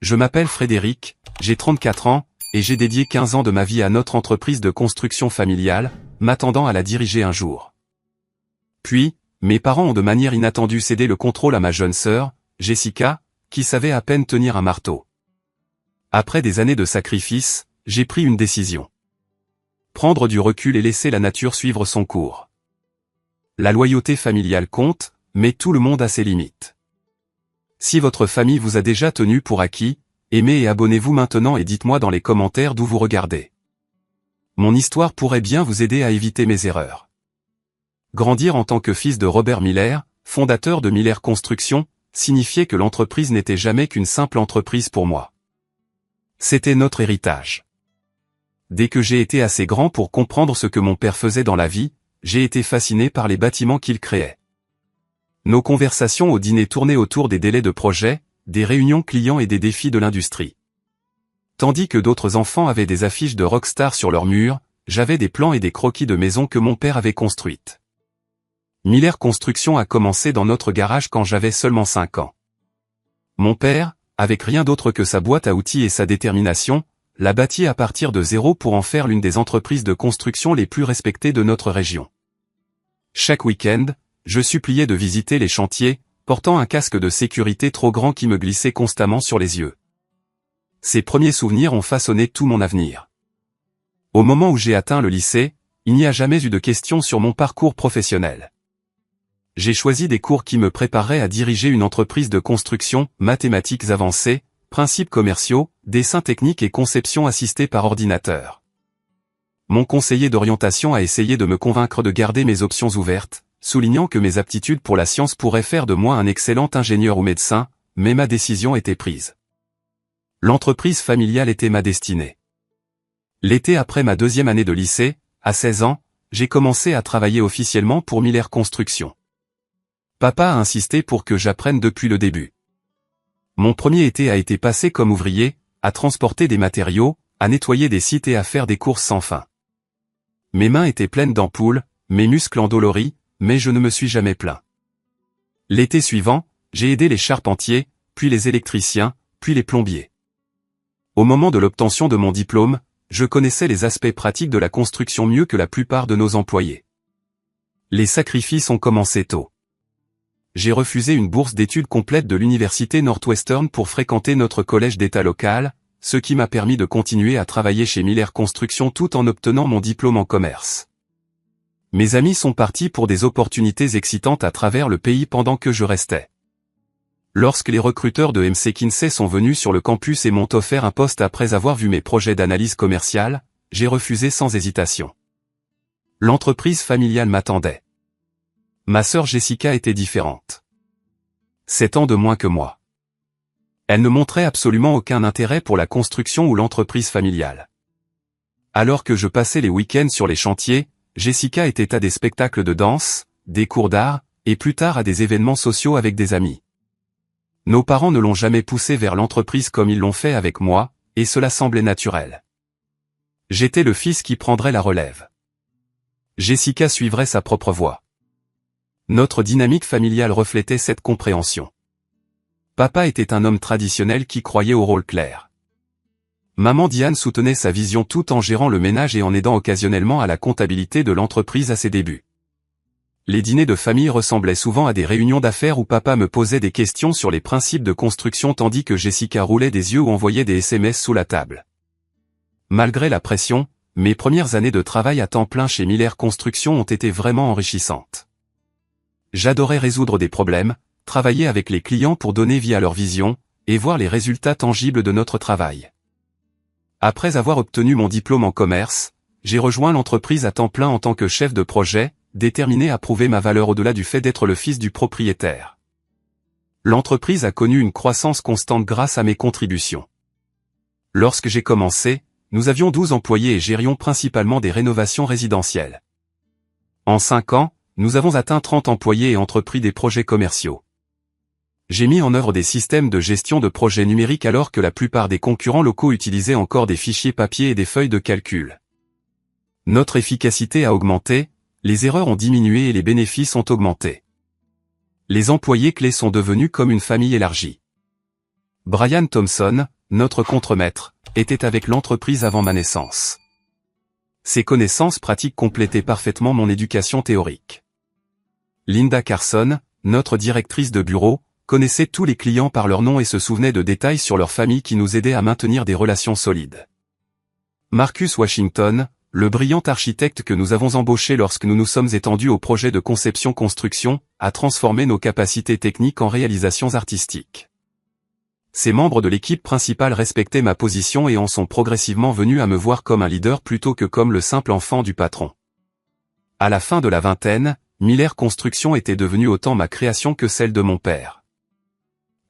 Je m'appelle Frédéric, j'ai 34 ans, et j'ai dédié 15 ans de ma vie à notre entreprise de construction familiale, m'attendant à la diriger un jour. Puis, mes parents ont de manière inattendue cédé le contrôle à ma jeune sœur, Jessica, qui savait à peine tenir un marteau. Après des années de sacrifices, j'ai pris une décision. Prendre du recul et laisser la nature suivre son cours. La loyauté familiale compte, mais tout le monde a ses limites. Si votre famille vous a déjà tenu pour acquis, aimez et abonnez-vous maintenant et dites-moi dans les commentaires d'où vous regardez. Mon histoire pourrait bien vous aider à éviter mes erreurs. Grandir en tant que fils de Robert Miller, fondateur de Miller Construction, signifiait que l'entreprise n'était jamais qu'une simple entreprise pour moi. C'était notre héritage. Dès que j'ai été assez grand pour comprendre ce que mon père faisait dans la vie, j'ai été fasciné par les bâtiments qu'il créait. Nos conversations au dîner tournaient autour des délais de projet, des réunions clients et des défis de l'industrie. Tandis que d'autres enfants avaient des affiches de rockstar sur leurs murs, j'avais des plans et des croquis de maisons que mon père avait construites. Miller Construction a commencé dans notre garage quand j'avais seulement 5 ans. Mon père, avec rien d'autre que sa boîte à outils et sa détermination, l'a bâti à partir de zéro pour en faire l'une des entreprises de construction les plus respectées de notre région. Chaque week-end, je suppliais de visiter les chantiers, portant un casque de sécurité trop grand qui me glissait constamment sur les yeux. Ces premiers souvenirs ont façonné tout mon avenir. Au moment où j'ai atteint le lycée, il n'y a jamais eu de questions sur mon parcours professionnel. J'ai choisi des cours qui me prépareraient à diriger une entreprise de construction, mathématiques avancées, principes commerciaux, dessin technique et conception assistée par ordinateur. Mon conseiller d'orientation a essayé de me convaincre de garder mes options ouvertes, soulignant que mes aptitudes pour la science pourraient faire de moi un excellent ingénieur ou médecin, mais ma décision était prise. L'entreprise familiale était ma destinée. L'été après ma deuxième année de lycée, à 16 ans, j'ai commencé à travailler officiellement pour Miller Construction. Papa a insisté pour que j'apprenne depuis le début. Mon premier été a été passé comme ouvrier, à transporter des matériaux, à nettoyer des sites et à faire des courses sans fin. Mes mains étaient pleines d'ampoules, mes muscles endoloris, mais je ne me suis jamais plaint. L'été suivant, j'ai aidé les charpentiers, puis les électriciens, puis les plombiers. Au moment de l'obtention de mon diplôme, je connaissais les aspects pratiques de la construction mieux que la plupart de nos employés. Les sacrifices ont commencé tôt. J'ai refusé une bourse d'études complète de l'université Northwestern pour fréquenter notre collège d'État local, ce qui m'a permis de continuer à travailler chez Miller Construction tout en obtenant mon diplôme en commerce. Mes amis sont partis pour des opportunités excitantes à travers le pays pendant que je restais. Lorsque les recruteurs de MC Kinsey sont venus sur le campus et m'ont offert un poste après avoir vu mes projets d'analyse commerciale, j'ai refusé sans hésitation. L'entreprise familiale m'attendait. Ma sœur Jessica était différente. 7 ans de moins que moi. Elle ne montrait absolument aucun intérêt pour la construction ou l'entreprise familiale. Alors que je passais les week-ends sur les chantiers, Jessica était à des spectacles de danse, des cours d'art, et plus tard à des événements sociaux avec des amis. Nos parents ne l'ont jamais poussée vers l'entreprise comme ils l'ont fait avec moi, et cela semblait naturel. J'étais le fils qui prendrait la relève. Jessica suivrait sa propre voie. Notre dynamique familiale reflétait cette compréhension. Papa était un homme traditionnel qui croyait au rôle clair. Maman Diane soutenait sa vision tout en gérant le ménage et en aidant occasionnellement à la comptabilité de l'entreprise à ses débuts. Les dîners de famille ressemblaient souvent à des réunions d'affaires où papa me posait des questions sur les principes de construction tandis que Jessica roulait des yeux ou envoyait des SMS sous la table. Malgré la pression, mes premières années de travail à temps plein chez Miller Construction ont été vraiment enrichissantes. J'adorais résoudre des problèmes, travailler avec les clients pour donner vie à leur vision, et voir les résultats tangibles de notre travail. Après avoir obtenu mon diplôme en commerce, j'ai rejoint l'entreprise à temps plein en tant que chef de projet, déterminé à prouver ma valeur au-delà du fait d'être le fils du propriétaire. L'entreprise a connu une croissance constante grâce à mes contributions. Lorsque j'ai commencé, nous avions 12 employés et gérions principalement des rénovations résidentielles. En 5 ans, nous avons atteint 30 employés et entrepris des projets commerciaux. J'ai mis en œuvre des systèmes de gestion de projets numériques alors que la plupart des concurrents locaux utilisaient encore des fichiers papier et des feuilles de calcul. Notre efficacité a augmenté, les erreurs ont diminué et les bénéfices ont augmenté. Les employés clés sont devenus comme une famille élargie. Brian Thompson, notre contremaître, était avec l'entreprise avant ma naissance. Ses connaissances pratiques complétaient parfaitement mon éducation théorique. Linda Carson, notre directrice de bureau, connaissait tous les clients par leur nom et se souvenait de détails sur leur famille qui nous aidaient à maintenir des relations solides. Marcus Washington, le brillant architecte que nous avons embauché lorsque nous nous sommes étendus au projet de conception-construction, a transformé nos capacités techniques en réalisations artistiques. Ces membres de l'équipe principale respectaient ma position et en sont progressivement venus à me voir comme un leader plutôt que comme le simple enfant du patron. À la fin de la vingtaine, Miller Construction était devenue autant ma création que celle de mon père.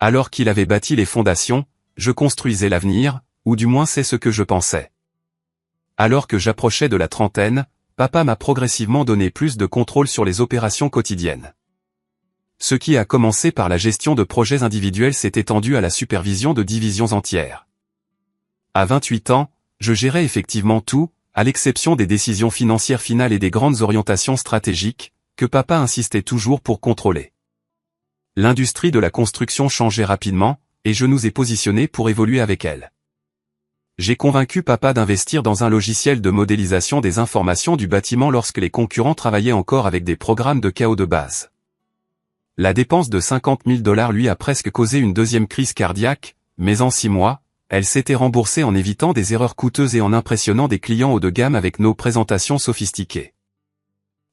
Alors qu'il avait bâti les fondations, je construisais l'avenir, ou du moins c'est ce que je pensais. Alors que j'approchais de la trentaine, papa m'a progressivement donné plus de contrôle sur les opérations quotidiennes. Ce qui a commencé par la gestion de projets individuels s'est étendu à la supervision de divisions entières. À 28 ans, je gérais effectivement tout, à l'exception des décisions financières finales et des grandes orientations stratégiques, que papa insistait toujours pour contrôler. L'industrie de la construction changeait rapidement, et je nous ai positionnés pour évoluer avec elle. J'ai convaincu papa d'investir dans un logiciel de modélisation des informations du bâtiment lorsque les concurrents travaillaient encore avec des programmes de chaos de base. La dépense de $50 000 lui a presque causé une deuxième crise cardiaque, mais en 6 mois, elle s'était remboursée en évitant des erreurs coûteuses et en impressionnant des clients haut de gamme avec nos présentations sophistiquées.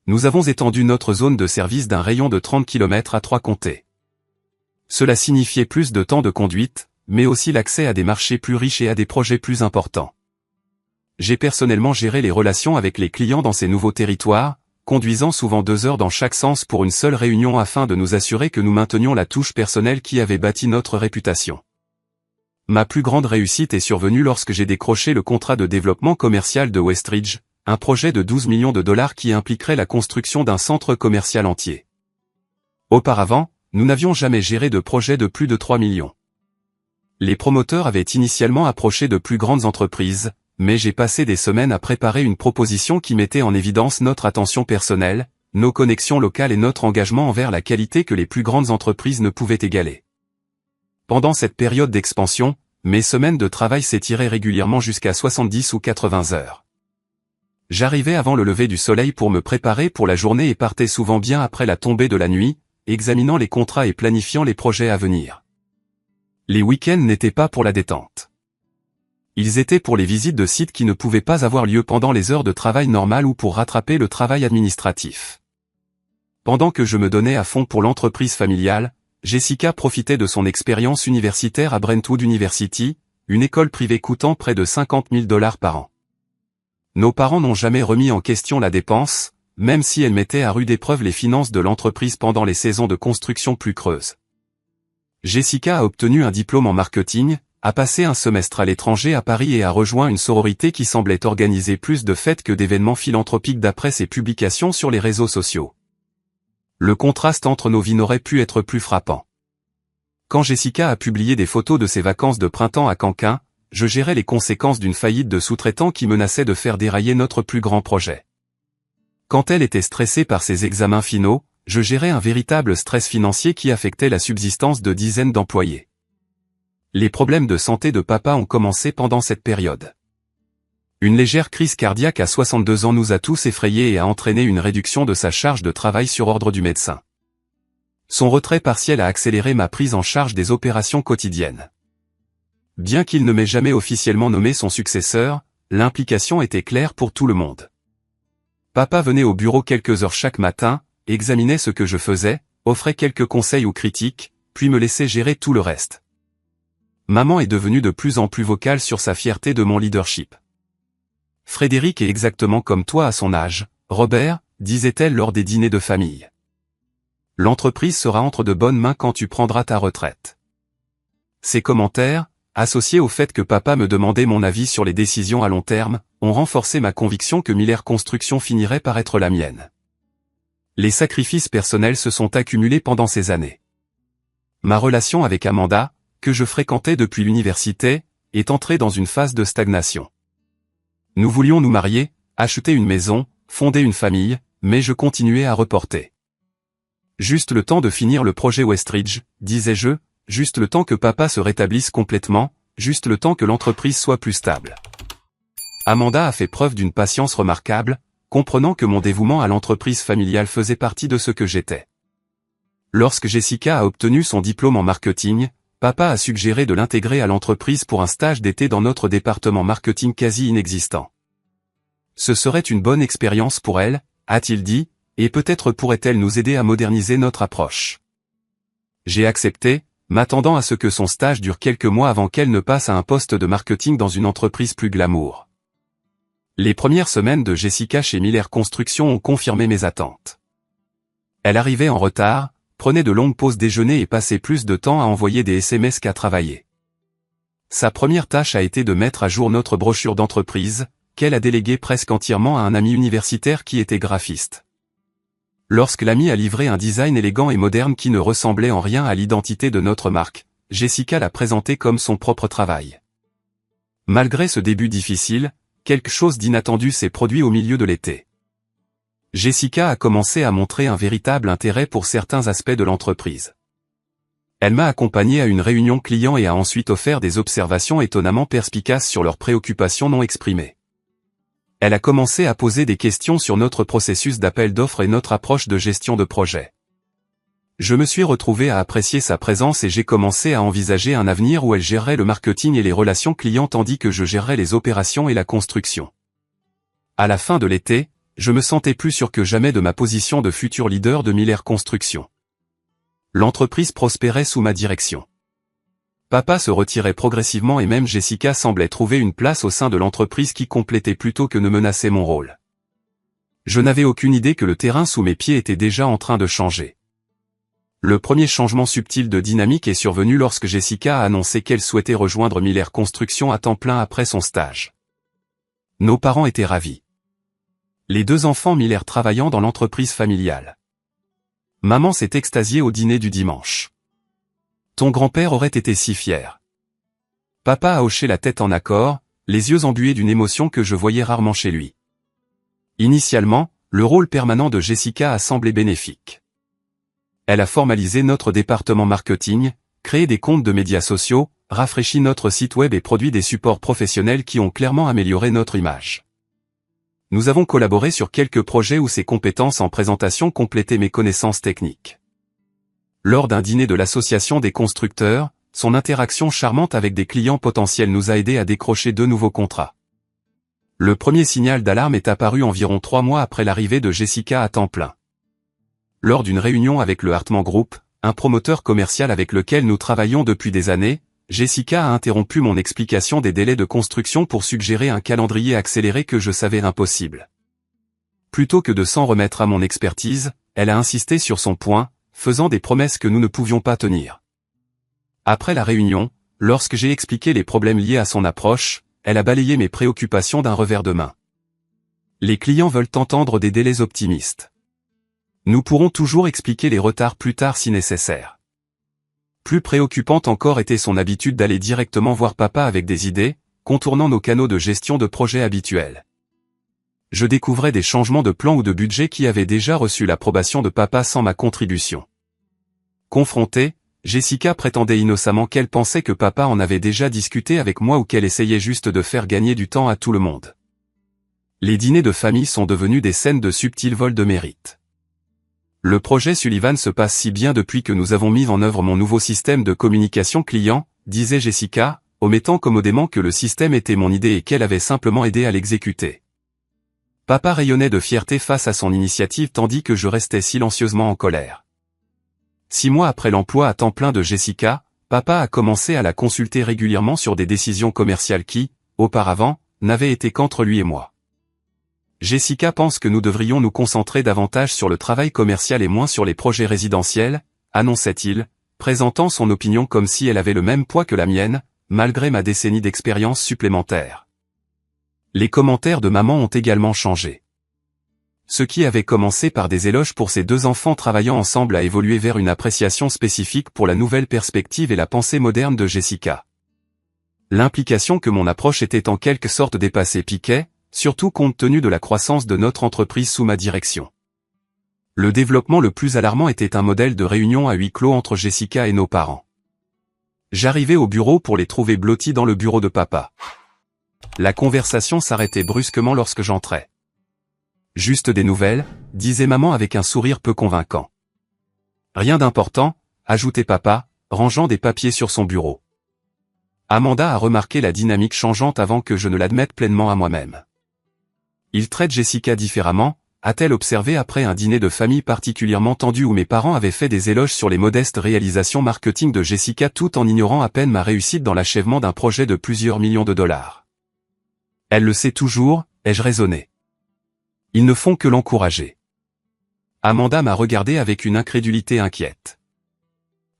Nous avons étendu notre zone de service d'un rayon de 30 km à 3 comtés. Cela signifiait plus de temps de conduite, mais aussi l'accès à des marchés plus riches et à des projets plus importants. J'ai personnellement géré les relations avec les clients dans ces nouveaux territoires, conduisant souvent 2 heures dans chaque sens pour une seule réunion afin de nous assurer que nous maintenions la touche personnelle qui avait bâti notre réputation. Ma plus grande réussite est survenue lorsque j'ai décroché le contrat de développement commercial de Westridge, un projet de $12 millions qui impliquerait la construction d'un centre commercial entier. Auparavant, nous n'avions jamais géré de projet de plus de 3 millions. Les promoteurs avaient initialement approché de plus grandes entreprises, mais j'ai passé des semaines à préparer une proposition qui mettait en évidence notre attention personnelle, nos connexions locales et notre engagement envers la qualité que les plus grandes entreprises ne pouvaient égaler. Pendant cette période d'expansion, mes semaines de travail s'étiraient régulièrement jusqu'à 70 ou 80 heures. J'arrivais avant le lever du soleil pour me préparer pour la journée et partais souvent bien après la tombée de la nuit, examinant les contrats et planifiant les projets à venir. Les week-ends n'étaient pas pour la détente. Ils étaient pour les visites de sites qui ne pouvaient pas avoir lieu pendant les heures de travail normales ou pour rattraper le travail administratif. Pendant que je me donnais à fond pour l'entreprise familiale, Jessica profitait de son expérience universitaire à Brentwood University, une école privée coûtant près de $50 000 par an. Nos parents n'ont jamais remis en question la dépense, même si elle mettait à rude épreuve les finances de l'entreprise pendant les saisons de construction plus creuses. Jessica a obtenu un diplôme en marketing, a passé un semestre à l'étranger à Paris et a rejoint une sororité qui semblait organiser plus de fêtes que d'événements philanthropiques d'après ses publications sur les réseaux sociaux. Le contraste entre nos vies n'aurait pu être plus frappant. Quand Jessica a publié des photos de ses vacances de printemps à Canquin, je gérais les conséquences d'une faillite de sous-traitant qui menaçait de faire dérailler notre plus grand projet. Quand elle était stressée par ses examens finaux, je gérais un véritable stress financier qui affectait la subsistance de dizaines d'employés. Les problèmes de santé de papa ont commencé pendant cette période. Une légère crise cardiaque à 62 ans nous a tous effrayés et a entraîné une réduction de sa charge de travail sur ordre du médecin. Son retrait partiel a accéléré ma prise en charge des opérations quotidiennes. Bien qu'il ne m'ait jamais officiellement nommé son successeur, l'implication était claire pour tout le monde. Papa venait au bureau quelques heures chaque matin, examinait ce que je faisais, offrait quelques conseils ou critiques, puis me laissait gérer tout le reste. Maman est devenue de plus en plus vocale sur sa fierté de mon leadership. Frédéric est exactement comme toi à son âge, Robert, disait-elle lors des dîners de famille. L'entreprise sera entre de bonnes mains quand tu prendras ta retraite. Ces commentaires, associés au fait que papa me demandait mon avis sur les décisions à long terme, ont renforcé ma conviction que Miller Construction finirait par être la mienne. Les sacrifices personnels se sont accumulés pendant ces années. Ma relation avec Amanda, que je fréquentais depuis l'université, est entrée dans une phase de stagnation. Nous voulions nous marier, acheter une maison, fonder une famille, mais je continuais à reporter. Juste le temps de finir le projet Westridge, disais-je, juste le temps que papa se rétablisse complètement, juste le temps que l'entreprise soit plus stable. Amanda a fait preuve d'une patience remarquable, comprenant que mon dévouement à l'entreprise familiale faisait partie de ce que j'étais. Lorsque Jessica a obtenu son diplôme en marketing, papa a suggéré de l'intégrer à l'entreprise pour un stage d'été dans notre département marketing quasi inexistant. Ce serait une bonne expérience pour elle, a-t-il dit, et peut-être pourrait-elle nous aider à moderniser notre approche. J'ai accepté, m'attendant à ce que son stage dure quelques mois avant qu'elle ne passe à un poste de marketing dans une entreprise plus glamour. Les premières semaines de Jessica chez Miller Construction ont confirmé mes attentes. Elle arrivait en retard, prenait de longues pauses déjeuner et passait plus de temps à envoyer des SMS qu'à travailler. Sa première tâche a été de mettre à jour notre brochure d'entreprise, qu'elle a déléguée presque entièrement à un ami universitaire qui était graphiste. Lorsque l'ami a livré un design élégant et moderne qui ne ressemblait en rien à l'identité de notre marque, Jessica l'a présenté comme son propre travail. Malgré ce début difficile, quelque chose d'inattendu s'est produit au milieu de l'été. Jessica a commencé à montrer un véritable intérêt pour certains aspects de l'entreprise. Elle m'a accompagné à une réunion client et a ensuite offert des observations étonnamment perspicaces sur leurs préoccupations non exprimées. Elle a commencé à poser des questions sur notre processus d'appel d'offres et notre approche de gestion de projet. Je me suis retrouvé à apprécier sa présence et j'ai commencé à envisager un avenir où elle gérerait le marketing et les relations clients tandis que je gérerais les opérations et la construction. À la fin de l'été, je me sentais plus sûr que jamais de ma position de futur leader de Miller Construction. L'entreprise prospérait sous ma direction. Papa se retirait progressivement et même Jessica semblait trouver une place au sein de l'entreprise qui complétait plutôt que ne menaçait mon rôle. Je n'avais aucune idée que le terrain sous mes pieds était déjà en train de changer. Le premier changement subtil de dynamique est survenu lorsque Jessica a annoncé qu'elle souhaitait rejoindre Miller Construction à temps plein après son stage. Nos parents étaient ravis. Les deux enfants Miller travaillant dans l'entreprise familiale. Maman s'est extasiée au dîner du dimanche. Ton grand-père aurait été si fier. Papa a hoché la tête en accord, les yeux embués d'une émotion que je voyais rarement chez lui. Initialement, le rôle permanent de Jessica a semblé bénéfique. Elle a formalisé notre département marketing, créé des comptes de médias sociaux, rafraîchi notre site web et produit des supports professionnels qui ont clairement amélioré notre image. Nous avons collaboré sur quelques projets où ses compétences en présentation complétaient mes connaissances techniques. Lors d'un dîner de l'association des constructeurs, son interaction charmante avec des clients potentiels nous a aidés à décrocher 2 nouveaux contrats. Le premier signal d'alarme est apparu environ 3 mois après l'arrivée de Jessica à temps plein. Lors d'une réunion avec le Hartmann Group, un promoteur commercial avec lequel nous travaillons depuis des années, Jessica a interrompu mon explication des délais de construction pour suggérer un calendrier accéléré que je savais impossible. Plutôt que de s'en remettre à mon expertise, elle a insisté sur son point, faisant des promesses que nous ne pouvions pas tenir. Après la réunion, lorsque j'ai expliqué les problèmes liés à son approche, elle a balayé mes préoccupations d'un revers de main. Les clients veulent entendre des délais optimistes. Nous pourrons toujours expliquer les retards plus tard si nécessaire. Plus préoccupante encore était son habitude d'aller directement voir papa avec des idées, contournant nos canaux de gestion de projet habituels. Je découvrais des changements de plan ou de budget qui avaient déjà reçu l'approbation de papa sans ma contribution. Confrontée, Jessica prétendait innocemment qu'elle pensait que papa en avait déjà discuté avec moi ou qu'elle essayait juste de faire gagner du temps à tout le monde. Les dîners de famille sont devenus des scènes de subtils vols de mérite. Le projet Sullivan se passe si bien depuis que nous avons mis en œuvre mon nouveau système de communication client, disait Jessica, omettant commodément que le système était mon idée et qu'elle avait simplement aidé à l'exécuter. Papa rayonnait de fierté face à son initiative tandis que je restais silencieusement en colère. 6 mois après l'emploi à temps plein de Jessica, papa a commencé à la consulter régulièrement sur des décisions commerciales qui, auparavant, n'avaient été qu'entre lui et moi. Jessica pense que nous devrions nous concentrer davantage sur le travail commercial et moins sur les projets résidentiels, annonçait-il, présentant son opinion comme si elle avait le même poids que la mienne, malgré ma décennie d'expérience supplémentaire. Les commentaires de maman ont également changé. Ce qui avait commencé par des éloges pour ses 2 enfants travaillant ensemble a évolué vers une appréciation spécifique pour la nouvelle perspective et la pensée moderne de Jessica. L'implication que mon approche était en quelque sorte dépassée piquait, surtout compte tenu de la croissance de notre entreprise sous ma direction. Le développement le plus alarmant était un modèle de réunion à huis clos entre Jessica et nos parents. J'arrivais au bureau pour les trouver blottis dans le bureau de papa. La conversation s'arrêtait brusquement lorsque j'entrais. Juste des nouvelles, disait maman avec un sourire peu convaincant. Rien d'important, ajoutait papa, rangeant des papiers sur son bureau. Amanda a remarqué la dynamique changeante avant que je ne l'admette pleinement à moi-même. Il traite Jessica différemment, a-t-elle observé après un dîner de famille particulièrement tendu où mes parents avaient fait des éloges sur les modestes réalisations marketing de Jessica tout en ignorant à peine ma réussite dans l'achèvement d'un projet de plusieurs millions de dollars. Elle le sait toujours, ai-je raisonné. Ils ne font que l'encourager. Amanda m'a regardé avec une incrédulité inquiète.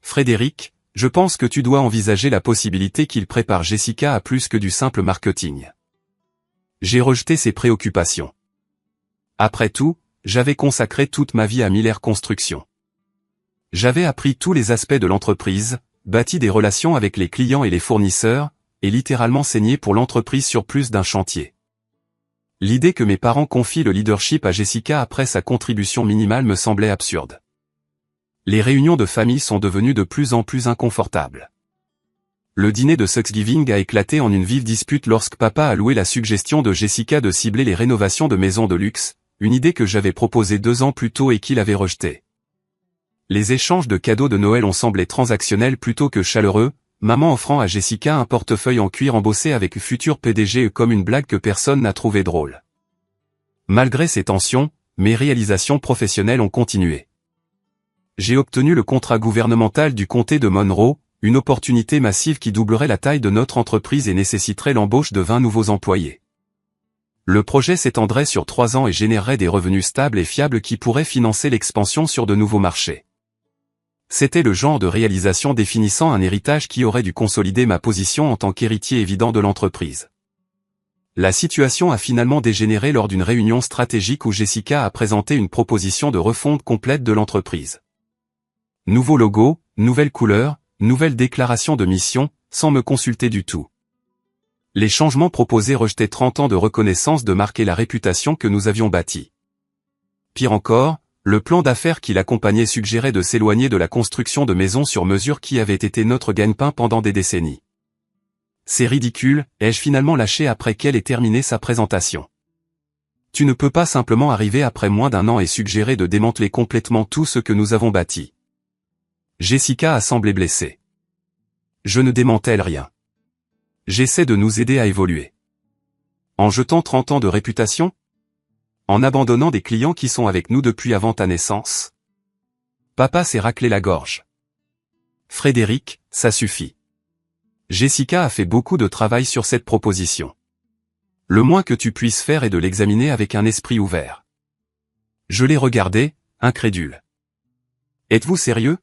Frédéric, je pense que tu dois envisager la possibilité qu'il prépare Jessica à plus que du simple marketing. J'ai rejeté ses préoccupations. Après tout, j'avais consacré toute ma vie à Miller Construction. J'avais appris tous les aspects de l'entreprise, bâti des relations avec les clients et les fournisseurs, et littéralement saigné pour l'entreprise sur plus d'un chantier. L'idée que mes parents confient le leadership à Jessica après sa contribution minimale me semblait absurde. Les réunions de famille sont devenues de plus en plus inconfortables. Le dîner de Thanksgiving a éclaté en une vive dispute lorsque papa a loué la suggestion de Jessica de cibler les rénovations de maisons de luxe, une idée que j'avais proposée 2 ans plus tôt et qu'il avait rejetée. Les échanges de cadeaux de Noël ont semblé transactionnels plutôt que chaleureux, maman offrant à Jessica un portefeuille en cuir embossé avec futur PDG comme une blague que personne n'a trouvé drôle. Malgré ces tensions, mes réalisations professionnelles ont continué. J'ai obtenu le contrat gouvernemental du comté de Monroe, une opportunité massive qui doublerait la taille de notre entreprise et nécessiterait l'embauche de 20 nouveaux employés. Le projet s'étendrait sur 3 ans et générerait des revenus stables et fiables qui pourraient financer l'expansion sur de nouveaux marchés. C'était le genre de réalisation définissant un héritage qui aurait dû consolider ma position en tant qu'héritier évident de l'entreprise. La situation a finalement dégénéré lors d'une réunion stratégique où Jessica a présenté une proposition de refonte complète de l'entreprise. Nouveau logo, nouvelle couleur, nouvelle déclaration de mission, sans me consulter du tout. Les changements proposés rejetaient 30 ans de reconnaissance de marque et la réputation que nous avions bâtie. Pire encore, le plan d'affaires qui l'accompagnait suggérait de s'éloigner de la construction de maisons sur mesure qui avait été notre gagne-pain pendant des décennies. C'est ridicule, ai-je finalement lâché après qu'elle ait terminé sa présentation. Tu ne peux pas simplement arriver après moins d'1 an et suggérer de démanteler complètement tout ce que nous avons bâti. Jessica a semblé blessée. Je ne démantèle rien. J'essaie de nous aider à évoluer. En jetant 30 ans de réputation? En abandonnant des clients qui sont avec nous depuis avant ta naissance? Papa s'est raclé la gorge. Frédéric, ça suffit. Jessica a fait beaucoup de travail sur cette proposition. Le moins que tu puisses faire est de l'examiner avec un esprit ouvert. Je l'ai regardé, incrédule. Êtes-vous sérieux?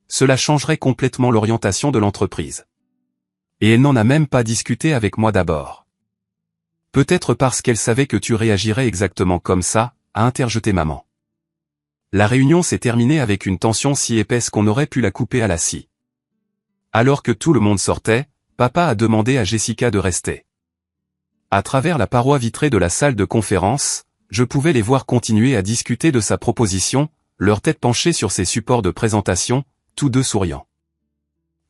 Cela changerait complètement l'orientation de l'entreprise. Et elle n'en a même pas discuté avec moi d'abord. Peut-être parce qu'elle savait que tu réagirais exactement comme ça, a interjeté maman. La réunion s'est terminée avec une tension si épaisse qu'on aurait pu la couper à la scie. Alors que tout le monde sortait, papa a demandé à Jessica de rester. À travers la paroi vitrée de la salle de conférence, je pouvais les voir continuer à discuter de sa proposition, leur tête penchée sur ses supports de présentation, tous deux souriants.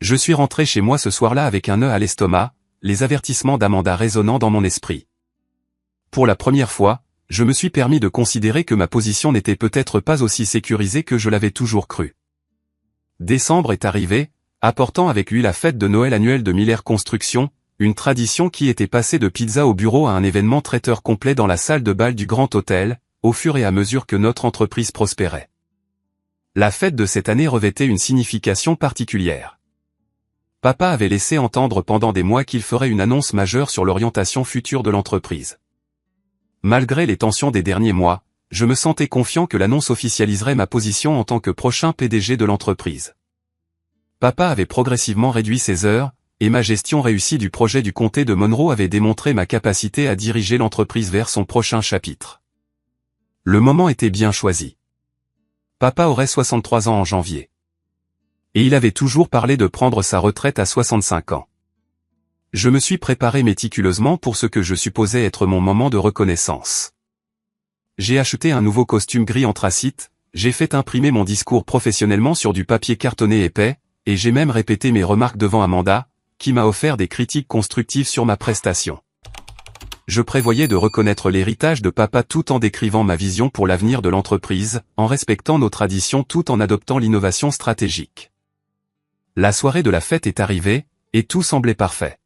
Je suis rentré chez moi ce soir-là avec un nœud à l'estomac, les avertissements d'Amanda résonnant dans mon esprit. Pour la première fois, je me suis permis de considérer que ma position n'était peut-être pas aussi sécurisée que je l'avais toujours cru. Décembre est arrivé, apportant avec lui la fête de Noël annuelle de Miller Construction, une tradition qui était passée de pizza au bureau à un événement traiteur complet dans la salle de bal du Grand Hôtel, au fur et à mesure que notre entreprise prospérait. La fête de cette année revêtait une signification particulière. Papa avait laissé entendre pendant des mois qu'il ferait une annonce majeure sur l'orientation future de l'entreprise. Malgré les tensions des derniers mois, je me sentais confiant que l'annonce officialiserait ma position en tant que prochain PDG de l'entreprise. Papa avait progressivement réduit ses heures, et ma gestion réussie du projet du comté de Monroe avait démontré ma capacité à diriger l'entreprise vers son prochain chapitre. Le moment était bien choisi. Papa aurait 63 ans en janvier. Et il avait toujours parlé de prendre sa retraite à 65 ans. Je me suis préparé méticuleusement pour ce que je supposais être mon moment de reconnaissance. J'ai acheté un nouveau costume gris anthracite, j'ai fait imprimer mon discours professionnellement sur du papier cartonné épais, et j'ai même répété mes remarques devant Amanda, qui m'a offert des critiques constructives sur ma prestation. Je prévoyais de reconnaître l'héritage de papa tout en décrivant ma vision pour l'avenir de l'entreprise, en respectant nos traditions tout en adoptant l'innovation stratégique. La soirée de la fête est arrivée, et tout semblait parfait.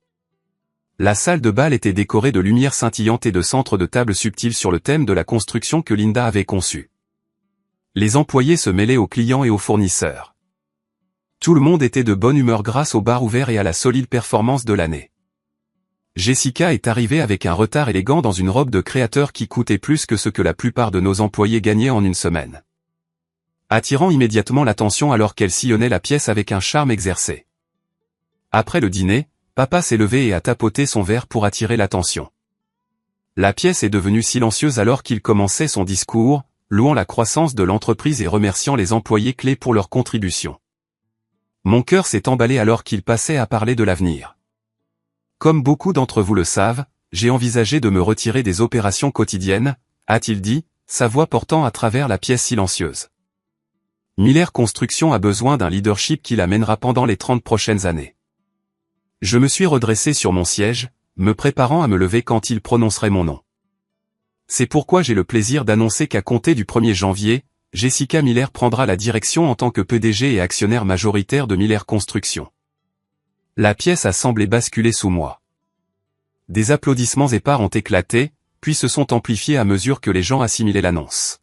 La salle de bal était décorée de lumières scintillantes et de centres de table subtils sur le thème de la construction que Linda avait conçu. Les employés se mêlaient aux clients et aux fournisseurs. Tout le monde était de bonne humeur grâce au bar ouvert et à la solide performance de l'année. Jessica est arrivée avec un retard élégant dans une robe de créateur qui coûtait plus que ce que la plupart de nos employés gagnaient en une semaine. Attirant immédiatement l'attention alors qu'elle sillonnait la pièce avec un charme exercé. Après le dîner, papa s'est levé et a tapoté son verre pour attirer l'attention. La pièce est devenue silencieuse alors qu'il commençait son discours, louant la croissance de l'entreprise et remerciant les employés clés pour leur contribution. Mon cœur s'est emballé alors qu'il passait à parler de l'avenir. Comme beaucoup d'entre vous le savent, j'ai envisagé de me retirer des opérations quotidiennes, a-t-il dit, sa voix portant à travers la pièce silencieuse. Miller Construction a besoin d'un leadership qui l'amènera pendant les 30 prochaines années. Je me suis redressé sur mon siège, me préparant à me lever quand il prononcerait mon nom. C'est pourquoi j'ai le plaisir d'annoncer qu'à compter du 1er janvier, Jessica Miller prendra la direction en tant que PDG et actionnaire majoritaire de Miller Construction. La pièce a semblé basculer sous moi. Des applaudissements épars ont éclaté, puis se sont amplifiés à mesure que les gens assimilaient l'annonce.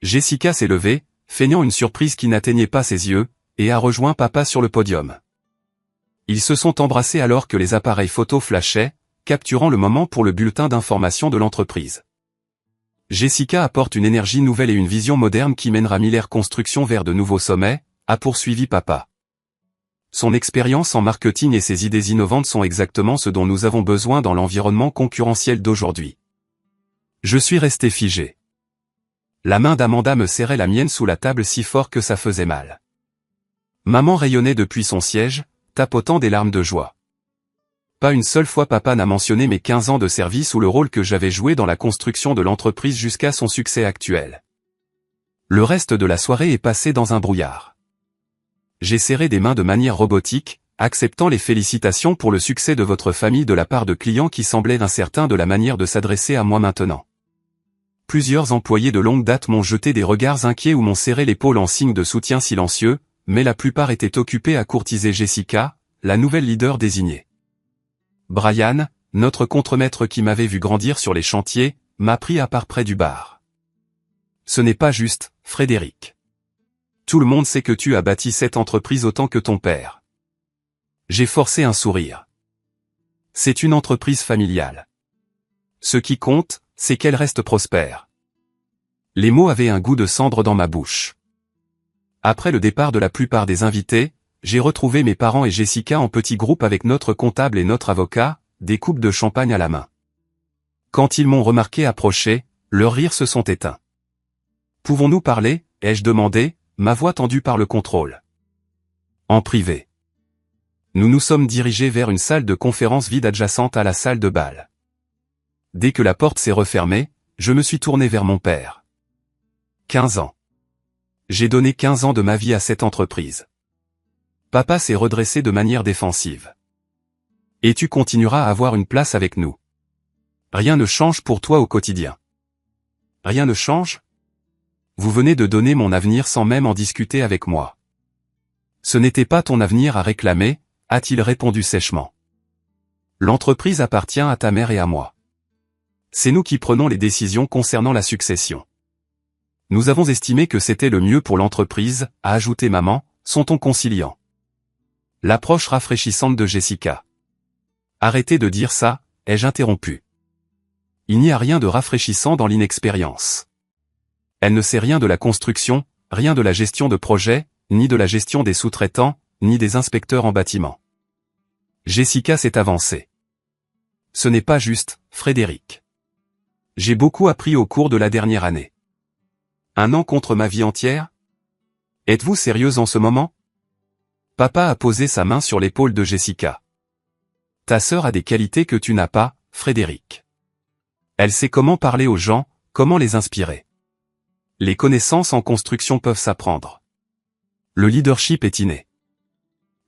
Jessica s'est levée, feignant une surprise qui n'atteignait pas ses yeux, et a rejoint papa sur le podium. Ils se sont embrassés alors que les appareils photo flashaient, capturant le moment pour le bulletin d'information de l'entreprise. Jessica apporte une énergie nouvelle et une vision moderne qui mènera Miller Construction vers de nouveaux sommets, a poursuivi papa. Son expérience en marketing et ses idées innovantes sont exactement ce dont nous avons besoin dans l'environnement concurrentiel d'aujourd'hui. Je suis resté figé. La main d'Amanda me serrait la mienne sous la table si fort que ça faisait mal. Maman rayonnait depuis son siège, tapotant des larmes de joie. Pas une seule fois papa n'a mentionné mes 15 ans de service ou le rôle que j'avais joué dans la construction de l'entreprise jusqu'à son succès actuel. Le reste de la soirée est passé dans un brouillard. J'ai serré des mains de manière robotique, acceptant les félicitations pour le succès de votre famille de la part de clients qui semblaient incertains de la manière de s'adresser à moi maintenant. Plusieurs employés de longue date m'ont jeté des regards inquiets ou m'ont serré l'épaule en signe de soutien silencieux, mais la plupart étaient occupés à courtiser Jessica, la nouvelle leader désignée. Brian, notre contremaître qui m'avait vu grandir sur les chantiers, m'a pris à part près du bar. Ce n'est pas juste, Frédéric. Tout le monde sait que tu as bâti cette entreprise autant que ton père. J'ai forcé un sourire. C'est une entreprise familiale. Ce qui compte, c'est qu'elle reste prospère. Les mots avaient un goût de cendre dans ma bouche. Après le départ de la plupart des invités, j'ai retrouvé mes parents et Jessica en petit groupe avec notre comptable et notre avocat, des coupes de champagne à la main. Quand ils m'ont remarqué approcher, leurs rires se sont éteints. « Pouvons-nous parler ?» ai-je demandé, ma voix tendue par le contrôle. En privé. Nous nous sommes dirigés vers une salle de conférence vide adjacente à la salle de bal. Dès que la porte s'est refermée, je me suis tourné vers mon père. 15 ans. J'ai donné 15 ans de ma vie à cette entreprise. Papa s'est redressé de manière défensive. Et tu continueras à avoir une place avec nous. Rien ne change pour toi au quotidien. Rien ne change ? Vous venez de donner mon avenir sans même en discuter avec moi. Ce n'était pas ton avenir à réclamer, a-t-il répondu sèchement. L'entreprise appartient à ta mère et à moi. C'est nous qui prenons les décisions concernant la succession. Nous avons estimé que c'était le mieux pour l'entreprise, a ajouté maman, son ton conciliant. L'approche rafraîchissante de Jessica. Arrêtez de dire ça, ai-je interrompu. Il n'y a rien de rafraîchissant dans l'inexpérience. Elle ne sait rien de la construction, rien de la gestion de projet, ni de la gestion des sous-traitants, ni des inspecteurs en bâtiment. Jessica s'est avancée. Ce n'est pas juste, Frédéric. J'ai beaucoup appris au cours de la dernière année. 1 an contre ma vie entière ? Êtes-vous sérieuse en ce moment ? Papa a posé sa main sur l'épaule de Jessica. Ta sœur a des qualités que tu n'as pas, Frédéric. Elle sait comment parler aux gens, comment les inspirer. Les connaissances en construction peuvent s'apprendre. Le leadership est inné.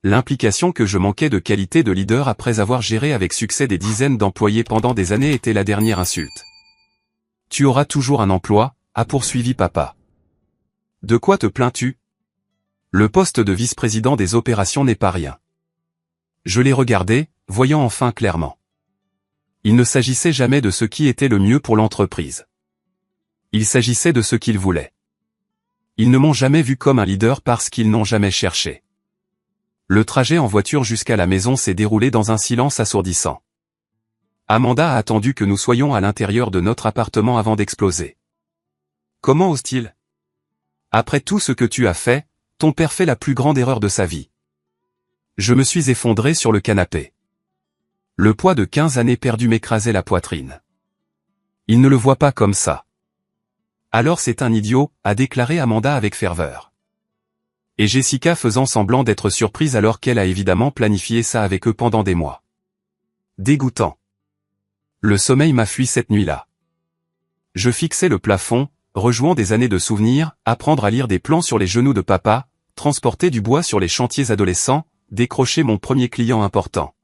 L'implication que je manquais de qualité de leader après avoir géré avec succès des dizaines d'employés pendant des années était la dernière insulte. Tu auras toujours un emploi, a poursuivi papa. De quoi te plains-tu? Le poste de vice-président des opérations n'est pas rien. Je l'ai regardé, voyant enfin clairement. Il ne s'agissait jamais de ce qui était le mieux pour l'entreprise. Il s'agissait de ce qu'ils voulaient. Ils ne m'ont jamais vu comme un leader parce qu'ils n'ont jamais cherché. Le trajet en voiture jusqu'à la maison s'est déroulé dans un silence assourdissant. Amanda a attendu que nous soyons à l'intérieur de notre appartement avant d'exploser. Comment ose-t-il? Après tout ce que tu as fait, ton père fait la plus grande erreur de sa vie. Je me suis effondré sur le canapé. Le poids de 15 années perdues m'écrasait la poitrine. Il ne le voit pas comme ça. Alors c'est un idiot, a déclaré Amanda avec ferveur. Et Jessica faisant semblant d'être surprise alors qu'elle a évidemment planifié ça avec eux pendant des mois. Dégoûtant. Le sommeil m'a fui cette nuit-là. Je fixais le plafond, rejouant des années de souvenirs, apprendre à lire des plans sur les genoux de papa, transporter du bois sur les chantiers adolescents, décrocher mon premier client important.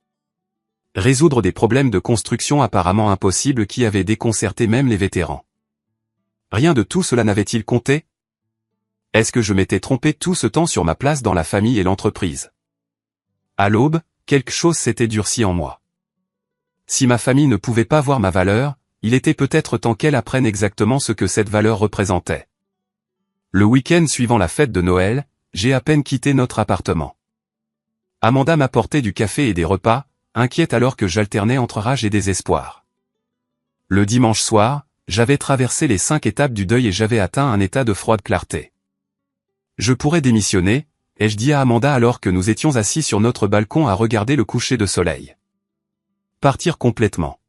Résoudre des problèmes de construction apparemment impossibles qui avaient déconcerté même les vétérans. Rien de tout cela n'avait-il compté? Est-ce que je m'étais trompé tout ce temps sur ma place dans la famille et l'entreprise? À l'aube, quelque chose s'était durci en moi. Si ma famille ne pouvait pas voir ma valeur, il était peut-être temps qu'elle apprenne exactement ce que cette valeur représentait. Le week-end suivant la fête de Noël, j'ai à peine quitté notre appartement. Amanda m'apportait du café et des repas, inquiète alors que j'alternais entre rage et désespoir. Le dimanche soir, j'avais traversé les 5 étapes du deuil et j'avais atteint un état de froide clarté. Je pourrais démissionner, ai-je dit à Amanda alors que nous étions assis sur notre balcon à regarder le coucher de soleil. Partir complètement.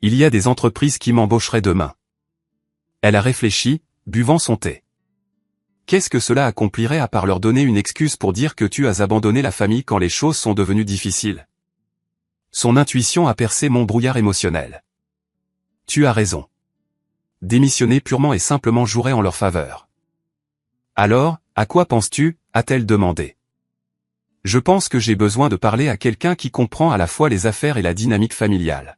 Il y a des entreprises qui m'embaucheraient demain. Elle a réfléchi, buvant son thé. Qu'est-ce que cela accomplirait à part leur donner une excuse pour dire que tu as abandonné la famille quand les choses sont devenues difficiles? Son intuition a percé mon brouillard émotionnel. Tu as raison. Démissionner purement et simplement jouerait en leur faveur. Alors, à quoi penses-tu? A-t-elle demandé. Je pense que j'ai besoin de parler à quelqu'un qui comprend à la fois les affaires et la dynamique familiale.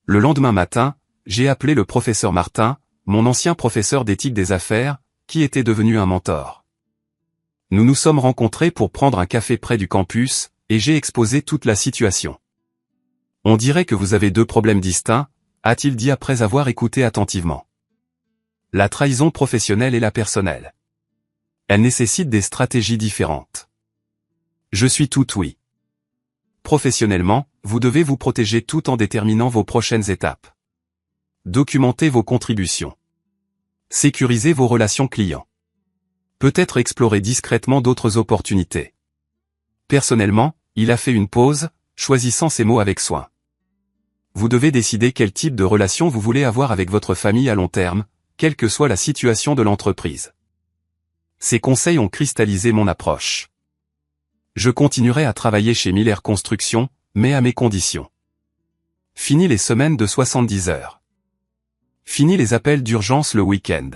Le lendemain matin, j'ai appelé le professeur Martin, mon ancien professeur d'éthique des affaires, qui était devenu un mentor. Nous nous sommes rencontrés pour prendre un café près du campus, et j'ai exposé toute la situation. On dirait que vous avez 2 problèmes distincts, a-t-il dit après avoir écouté attentivement. La trahison professionnelle et la personnelle. Elle nécessite des stratégies différentes. Je suis tout oui. Professionnellement, vous devez vous protéger tout en déterminant vos prochaines étapes. Documentez vos contributions. Sécurisez vos relations clients. Peut-être explorer discrètement d'autres opportunités. Personnellement, il a fait une pause, choisissant ses mots avec soin. Vous devez décider quel type de relation vous voulez avoir avec votre famille à long terme, quelle que soit la situation de l'entreprise. Ces conseils ont cristallisé mon approche. Je continuerai à travailler chez Miller Construction, mais à mes conditions. Fini les semaines de 70 heures. Fini les appels d'urgence le week-end.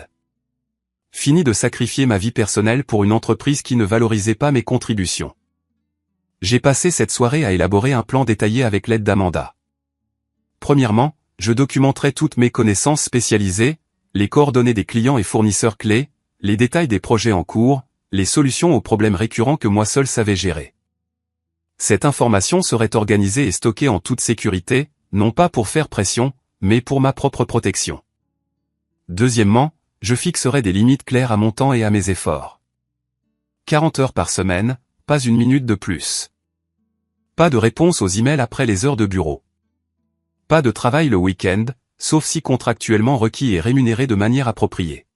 Fini de sacrifier ma vie personnelle pour une entreprise qui ne valorisait pas mes contributions. J'ai passé cette soirée à élaborer un plan détaillé avec l'aide d'Amanda. Premièrement, je documenterai toutes mes connaissances spécialisées, les coordonnées des clients et fournisseurs clés, les détails des projets en cours, les solutions aux problèmes récurrents que moi seul savais gérer. Cette information serait organisée et stockée en toute sécurité, non pas pour faire pression, mais pour ma propre protection. Deuxièmement, je fixerai des limites claires à mon temps et à mes efforts. 40 heures par semaine, pas une minute de plus. Pas de réponse aux emails après les heures de bureau. Pas de travail le week-end, sauf si contractuellement requis et rémunéré de manière appropriée.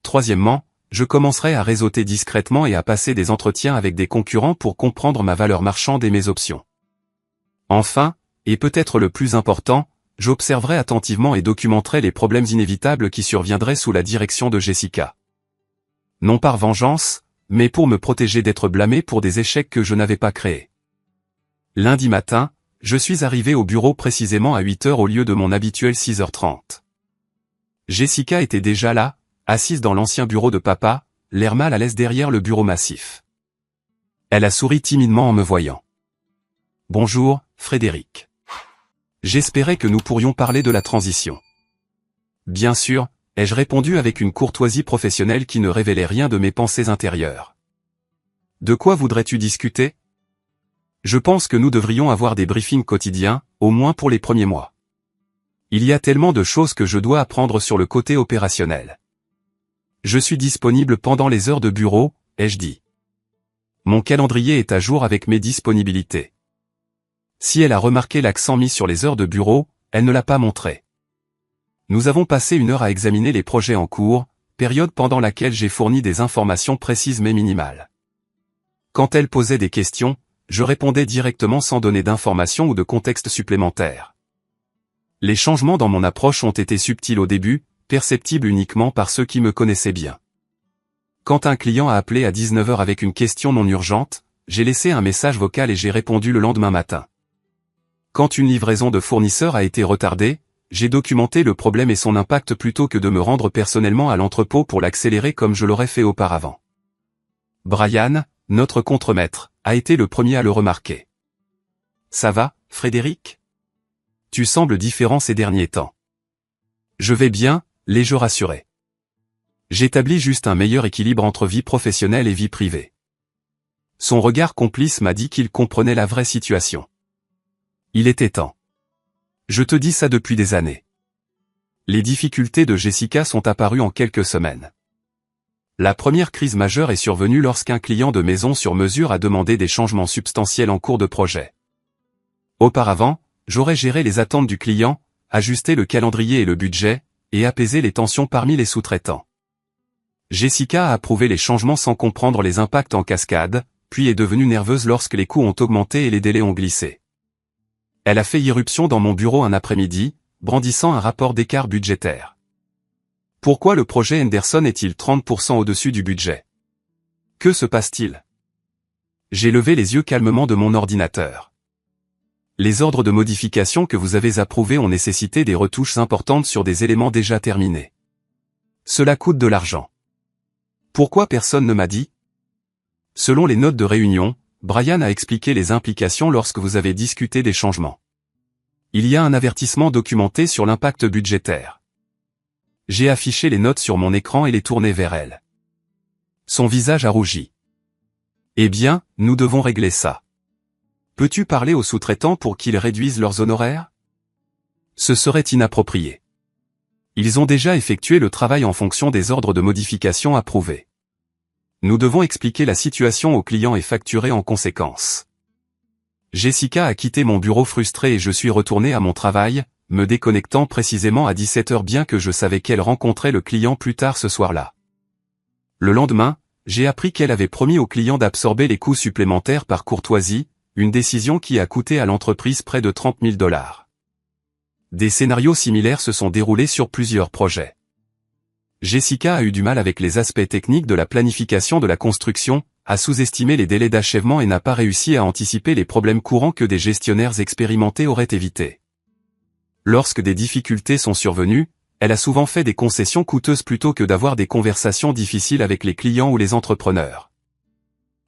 Troisièmement, je commencerai à réseauter discrètement et à passer des entretiens avec des concurrents pour comprendre ma valeur marchande et mes options. Enfin, et peut-être le plus important, j'observerai attentivement et documenterai les problèmes inévitables qui surviendraient sous la direction de Jessica. Non par vengeance, mais pour me protéger d'être blâmé pour des échecs que je n'avais pas créés. Lundi matin, je suis arrivé au bureau précisément à 8 heures au lieu de mon habituel 6h30. Jessica était déjà là, assise dans l'ancien bureau de papa, l'air mal à l'aise derrière le bureau massif. Elle a souri timidement en me voyant. Bonjour, Frédéric. J'espérais que nous pourrions parler de la transition. Bien sûr, ai-je répondu avec une courtoisie professionnelle qui ne révélait rien de mes pensées intérieures. De quoi voudrais-tu discuter? Je pense que nous devrions avoir des briefings quotidiens, au moins pour les premiers mois. Il y a tellement de choses que je dois apprendre sur le côté opérationnel. Je suis disponible pendant les heures de bureau, ai-je dit. Mon calendrier est à jour avec mes disponibilités. Si elle a remarqué l'accent mis sur les heures de bureau, elle ne l'a pas montré. Nous avons passé 1 heure à examiner les projets en cours, période pendant laquelle j'ai fourni des informations précises mais minimales. Quand elle posait des questions, je répondais directement sans donner d'informations ou de contexte supplémentaire. Les changements dans mon approche ont été subtils au début, perceptibles uniquement par ceux qui me connaissaient bien. Quand un client a appelé à 19 h avec une question non urgente, j'ai laissé un message vocal et j'ai répondu le lendemain matin. Quand une livraison de fournisseur a été retardée, j'ai documenté le problème et son impact plutôt que de me rendre personnellement à l'entrepôt pour l'accélérer comme je l'aurais fait auparavant. Brian, notre contremaître, a été le premier à le remarquer. Ça va, Frédéric? Tu sembles différent ces derniers temps. Je vais bien, l'ai-je rassuré. J'établis juste un meilleur équilibre entre vie professionnelle et vie privée. Son regard complice m'a dit qu'il comprenait la vraie situation. Il était temps. Je te dis ça depuis des années. Les difficultés de Jessica sont apparues en quelques semaines. La première crise majeure est survenue lorsqu'un client de maison sur mesure a demandé des changements substantiels en cours de projet. Auparavant, j'aurais géré les attentes du client, ajusté le calendrier et le budget, et apaisé les tensions parmi les sous-traitants. Jessica a approuvé les changements sans comprendre les impacts en cascade, puis est devenue nerveuse lorsque les coûts ont augmenté et les délais ont glissé. Elle a fait irruption dans mon bureau un après-midi, brandissant un rapport d'écart budgétaire. Pourquoi le projet Henderson est-il 30% au-dessus du budget? Que se passe-t-il? J'ai levé les yeux calmement de mon ordinateur. Les ordres de modification que vous avez approuvés ont nécessité des retouches importantes sur des éléments déjà terminés. Cela coûte de l'argent. Pourquoi personne ne m'a dit? Selon les notes de réunion, Brian a expliqué les implications lorsque vous avez discuté des changements. Il y a un avertissement documenté sur l'impact budgétaire. J'ai affiché les notes sur mon écran et les tourné vers elle. Son visage a rougi. Eh bien, nous devons régler ça. Peux-tu parler aux sous-traitants pour qu'ils réduisent leurs honoraires? Ce serait inapproprié. Ils ont déjà effectué le travail en fonction des ordres de modification approuvés. Nous devons expliquer la situation aux clients et facturer en conséquence. Jessica a quitté mon bureau frustrée et je suis retourné à mon travail, me déconnectant précisément à 17 h bien que je savais qu'elle rencontrait le client plus tard ce soir-là. Le lendemain, j'ai appris qu'elle avait promis au client d'absorber les coûts supplémentaires par courtoisie, une décision qui a coûté à l'entreprise près de 30 000 $. Des scénarios similaires se sont déroulés sur plusieurs projets. Jessica a eu du mal avec les aspects techniques de la planification de la construction, a sous-estimé les délais d'achèvement et n'a pas réussi à anticiper les problèmes courants que des gestionnaires expérimentés auraient évités. Lorsque des difficultés sont survenues, elle a souvent fait des concessions coûteuses plutôt que d'avoir des conversations difficiles avec les clients ou les entrepreneurs.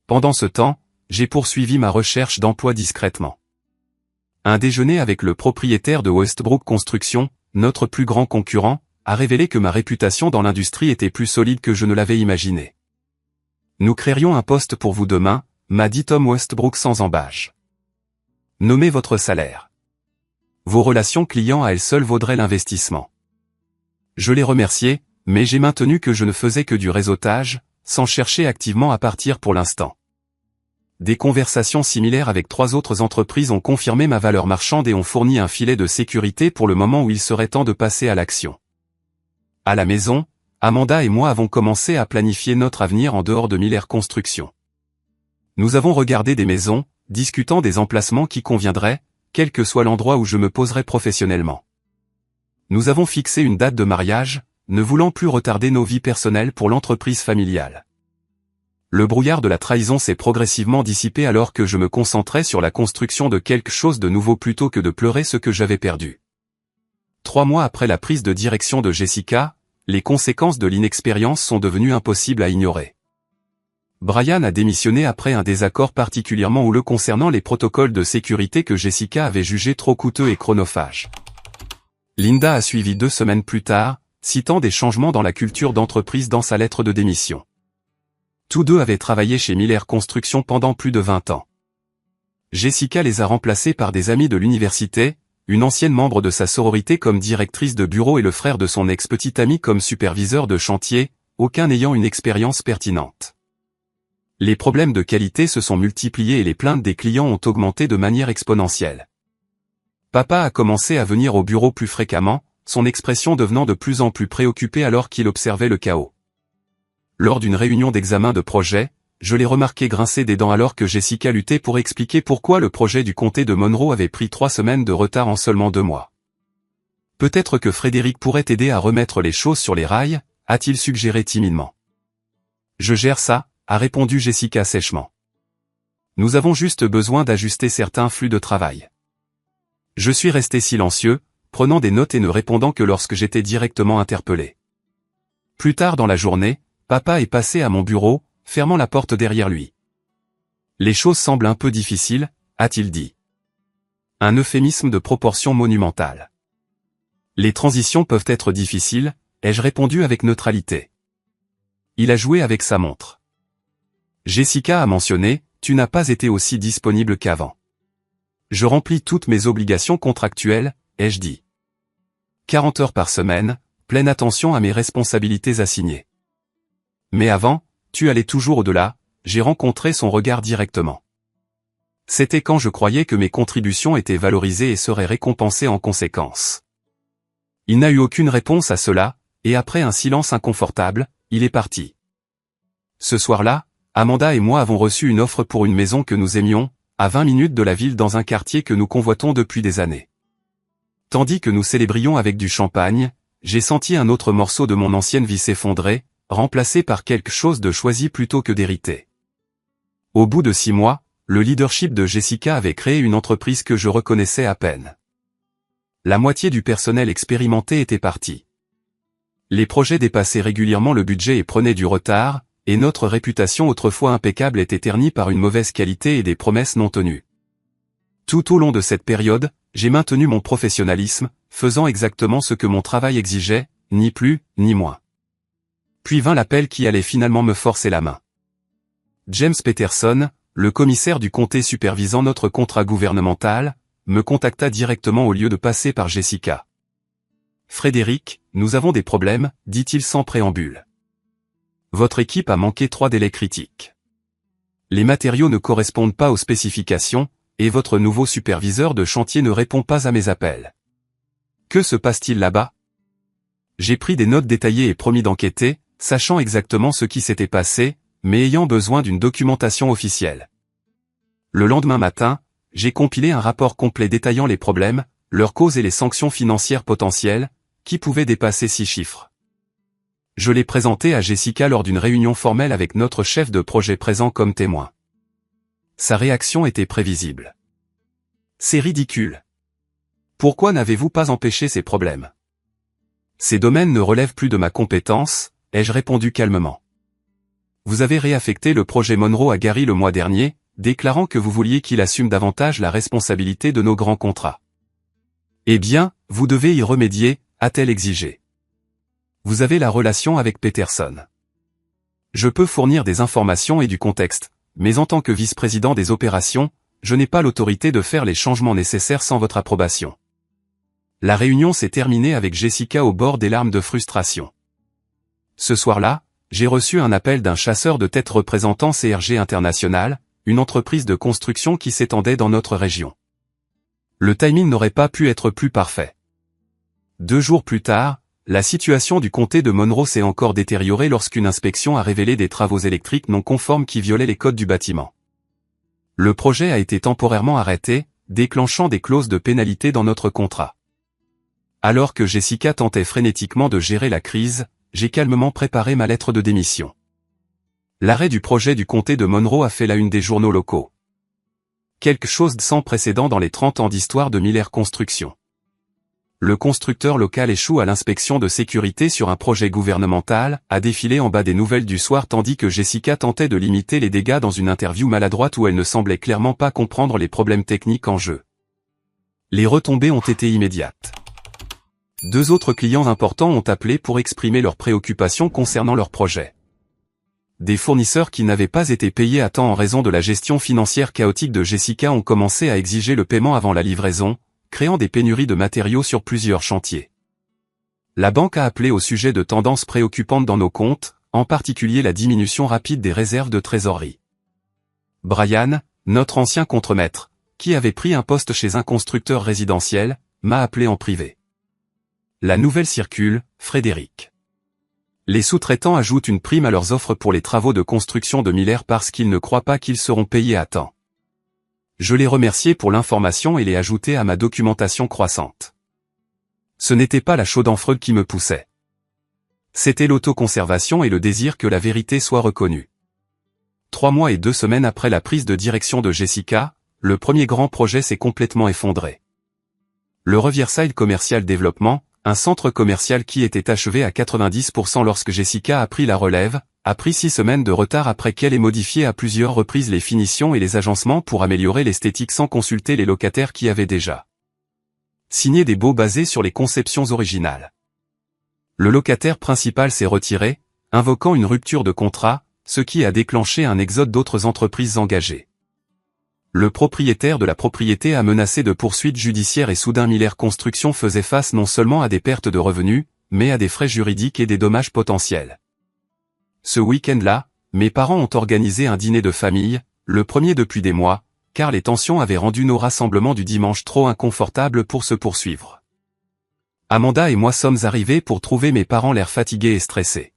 Pendant ce temps, j'ai poursuivi ma recherche d'emploi discrètement. Un déjeuner avec le propriétaire de Westbrook Construction, notre plus grand concurrent, a révélé que ma réputation dans l'industrie était plus solide que je ne l'avais imaginé. Nous créerions un poste pour vous demain, m'a dit Tom Westbrook sans embâche. Nommez votre salaire. Vos relations clients à elles seules vaudraient l'investissement. Je l'ai remercié, mais j'ai maintenu que je ne faisais que du réseautage, sans chercher activement à partir pour l'instant. Des conversations similaires avec 3 autres entreprises ont confirmé ma valeur marchande et ont fourni un filet de sécurité pour le moment où il serait temps de passer à l'action. À la maison, Amanda et moi avons commencé à planifier notre avenir en dehors de Miller Construction. Nous avons regardé des maisons, discutant des emplacements qui conviendraient, quel que soit l'endroit où je me poserais professionnellement. Nous avons fixé une date de mariage, ne voulant plus retarder nos vies personnelles pour l'entreprise familiale. Le brouillard de la trahison s'est progressivement dissipé alors que je me concentrais sur la construction de quelque chose de nouveau plutôt que de pleurer ce que j'avais perdu. 3 mois après la prise de direction de Jessica, les conséquences de l'inexpérience sont devenues impossibles à ignorer. Brian a démissionné après un désaccord particulièrement houleux concernant les protocoles de sécurité que Jessica avait jugés trop coûteux et chronophages. Linda a suivi 2 semaines plus tard, citant des changements dans la culture d'entreprise dans sa lettre de démission. Tous deux avaient travaillé chez Miller Construction pendant plus de 20 ans. Jessica les a remplacés par des amis de l'université, une ancienne membre de sa sororité comme directrice de bureau et le frère de son ex-petit ami comme superviseur de chantier, aucun n'ayant une expérience pertinente. Les problèmes de qualité se sont multipliés et les plaintes des clients ont augmenté de manière exponentielle. Papa a commencé à venir au bureau plus fréquemment, son expression devenant de plus en plus préoccupée alors qu'il observait le chaos. Lors d'une réunion d'examen de projet, je l'ai remarqué grincer des dents alors que Jessica luttait pour expliquer pourquoi le projet du comté de Monroe avait pris 3 semaines de retard en seulement 2 mois. Peut-être que Frédéric pourrait aider à remettre les choses sur les rails, a-t-il suggéré timidement. Je gère ça, a répondu Jessica sèchement. Nous avons juste besoin d'ajuster certains flux de travail. Je suis resté silencieux, prenant des notes et ne répondant que lorsque j'étais directement interpellé. Plus tard dans la journée, papa est passé à mon bureau, fermant la porte derrière lui. Les choses semblent un peu difficiles, a-t-il dit. Un euphémisme de proportion monumentale. Les transitions peuvent être difficiles, ai-je répondu avec neutralité. Il a joué avec sa montre. Jessica a mentionné, tu n'as pas été aussi disponible qu'avant. Je remplis toutes mes obligations contractuelles, ai-je dit. 40 heures par semaine, pleine attention à mes responsabilités assignées. Mais avant, tu allais toujours au-delà, j'ai rencontré son regard directement. C'était quand je croyais que mes contributions étaient valorisées et seraient récompensées en conséquence. Il n'a eu aucune réponse à cela, et après un silence inconfortable, il est parti. Ce soir-là, Amanda et moi avons reçu une offre pour une maison que nous aimions, à 20 minutes de la ville dans un quartier que nous convoitons depuis des années. Tandis que nous célébrions avec du champagne, j'ai senti un autre morceau de mon ancienne vie s'effondrer, remplacé par quelque chose de choisi plutôt que d'hérité. Au bout de 6 mois, le leadership de Jessica avait créé une entreprise que je reconnaissais à peine. La moitié du personnel expérimenté était parti. Les projets dépassaient régulièrement le budget et prenaient du retard, et notre réputation autrefois impeccable était ternie par une mauvaise qualité et des promesses non tenues. Tout au long de cette période, j'ai maintenu mon professionnalisme, faisant exactement ce que mon travail exigeait, ni plus, ni moins. Puis vint l'appel qui allait finalement me forcer la main. James Peterson, le commissaire du comté supervisant notre contrat gouvernemental, me contacta directement au lieu de passer par Jessica. « Frédéric, nous avons des problèmes, dit-il sans préambule. Votre équipe a manqué 3 délais critiques. Les matériaux ne correspondent pas aux spécifications, et votre nouveau superviseur de chantier ne répond pas à mes appels. Que se passe-t-il là-bas ? J'ai pris des notes détaillées et promis d'enquêter, sachant exactement ce qui s'était passé, mais ayant besoin d'une documentation officielle. Le lendemain matin, j'ai compilé un rapport complet détaillant les problèmes, leurs causes et les sanctions financières potentielles, qui pouvaient dépasser 6 chiffres. Je l'ai présenté à Jessica lors d'une réunion formelle avec notre chef de projet présent comme témoin. Sa réaction était prévisible. « C'est ridicule. Pourquoi n'avez-vous pas empêché ces problèmes ? Ces domaines ne relèvent plus de ma compétence, ai-je répondu calmement. Vous avez réaffecté le projet Monroe à Gary le mois dernier, déclarant que vous vouliez qu'il assume davantage la responsabilité de nos grands contrats. Eh bien, vous devez y remédier, a-t-elle exigé. Vous avez la relation avec Peterson. Je peux fournir des informations et du contexte, mais en tant que vice-président des opérations, je n'ai pas l'autorité de faire les changements nécessaires sans votre approbation. La réunion s'est terminée avec Jessica au bord des larmes de frustration. Ce soir-là, j'ai reçu un appel d'un chasseur de tête représentant CRG International, une entreprise de construction qui s'étendait dans notre région. Le timing n'aurait pas pu être plus parfait. 2 jours plus tard, la situation du comté de Monroe s'est encore détériorée lorsqu'une inspection a révélé des travaux électriques non conformes qui violaient les codes du bâtiment. Le projet a été temporairement arrêté, déclenchant des clauses de pénalité dans notre contrat. Alors que Jessica tentait frénétiquement de gérer la crise, j'ai calmement préparé ma lettre de démission. L'arrêt du projet du comté de Monroe a fait la une des journaux locaux. Quelque chose de sans précédent dans les 30 ans d'histoire de Miller Construction. le constructeur local échoue à l'inspection de sécurité sur un projet gouvernemental, a défilé en bas des nouvelles du soir tandis que Jessica tentait de limiter les dégâts dans une interview maladroite où elle ne semblait clairement pas comprendre les problèmes techniques en jeu. Les retombées ont été immédiates. 2 autres clients importants ont appelé pour exprimer leurs préoccupations concernant leur projet. Des fournisseurs qui n'avaient pas été payés à temps en raison de la gestion financière chaotique de Jessica ont commencé à exiger le paiement avant la livraison, créant des pénuries de matériaux sur plusieurs chantiers. La banque a appelé au sujet de tendances préoccupantes dans nos comptes, en particulier la diminution rapide des réserves de trésorerie. Brian, notre ancien contremaître, qui avait pris un poste chez un constructeur résidentiel, m'a appelé en privé. La nouvelle circule, Frédéric. Les sous-traitants ajoutent une prime à leurs offres pour les travaux de construction de Miller parce qu'ils ne croient pas qu'ils seront payés à temps. Je l'ai remercié pour l'information et l'ai ajouté à ma documentation croissante. Ce n'était pas la Chaude-en-Freud qui me poussait. C'était l'autoconservation et le désir que la vérité soit reconnue. 3 mois et 2 semaines après la prise de direction de Jessica, le premier grand projet s'est complètement effondré. Le Riverside Commercial Development, un centre commercial qui était achevé à 90% lorsque Jessica a pris la relève, a pris 6 semaines de retard après qu'elle ait modifié à plusieurs reprises les finitions et les agencements pour améliorer l'esthétique sans consulter les locataires qui avaient déjà signé des baux basés sur les conceptions originales. Le locataire principal s'est retiré, invoquant une rupture de contrat, ce qui a déclenché un exode d'autres entreprises engagées. Le propriétaire de la propriété a menacé de poursuites judiciaires et soudain Miller Construction faisait face non seulement à des pertes de revenus, mais à des frais juridiques et des dommages potentiels. Ce week-end-là, mes parents ont organisé un dîner de famille, le premier depuis des mois, car les tensions avaient rendu nos rassemblements du dimanche trop inconfortables pour se poursuivre. Amanda et moi sommes arrivés pour trouver mes parents l'air fatigués et stressés.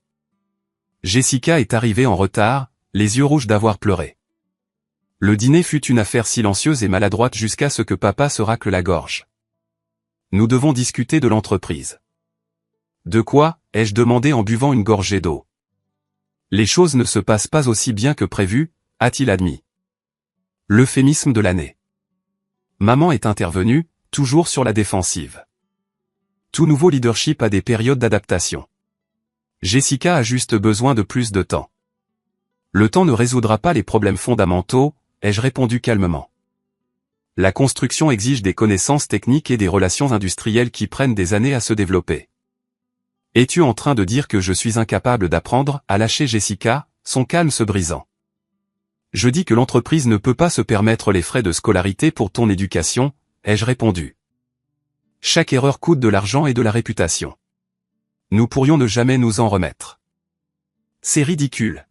Jessica est arrivée en retard, les yeux rouges d'avoir pleuré. Le dîner fut une affaire silencieuse et maladroite jusqu'à ce que papa se racle la gorge. Nous devons discuter de l'entreprise. De quoi, ai-je demandé en buvant une gorgée d'eau. Les choses ne se passent pas aussi bien que prévu, a-t-il admis. L'euphémisme de l'année. Maman est intervenue, toujours sur la défensive. Tout nouveau leadership a des périodes d'adaptation. Jessica a juste besoin de plus de temps. Le temps ne résoudra pas les problèmes fondamentaux, ai-je répondu calmement. La construction exige des connaissances techniques et des relations industrielles qui prennent des années à se développer. Es-tu en train de dire que je suis incapable d'apprendre à lâcher Jessica, son calme se brisant. Je dis que l'entreprise ne peut pas se permettre les frais de scolarité pour ton éducation, ai-je répondu. Chaque erreur coûte de l'argent et de la réputation. Nous pourrions ne jamais nous en remettre. C'est ridicule.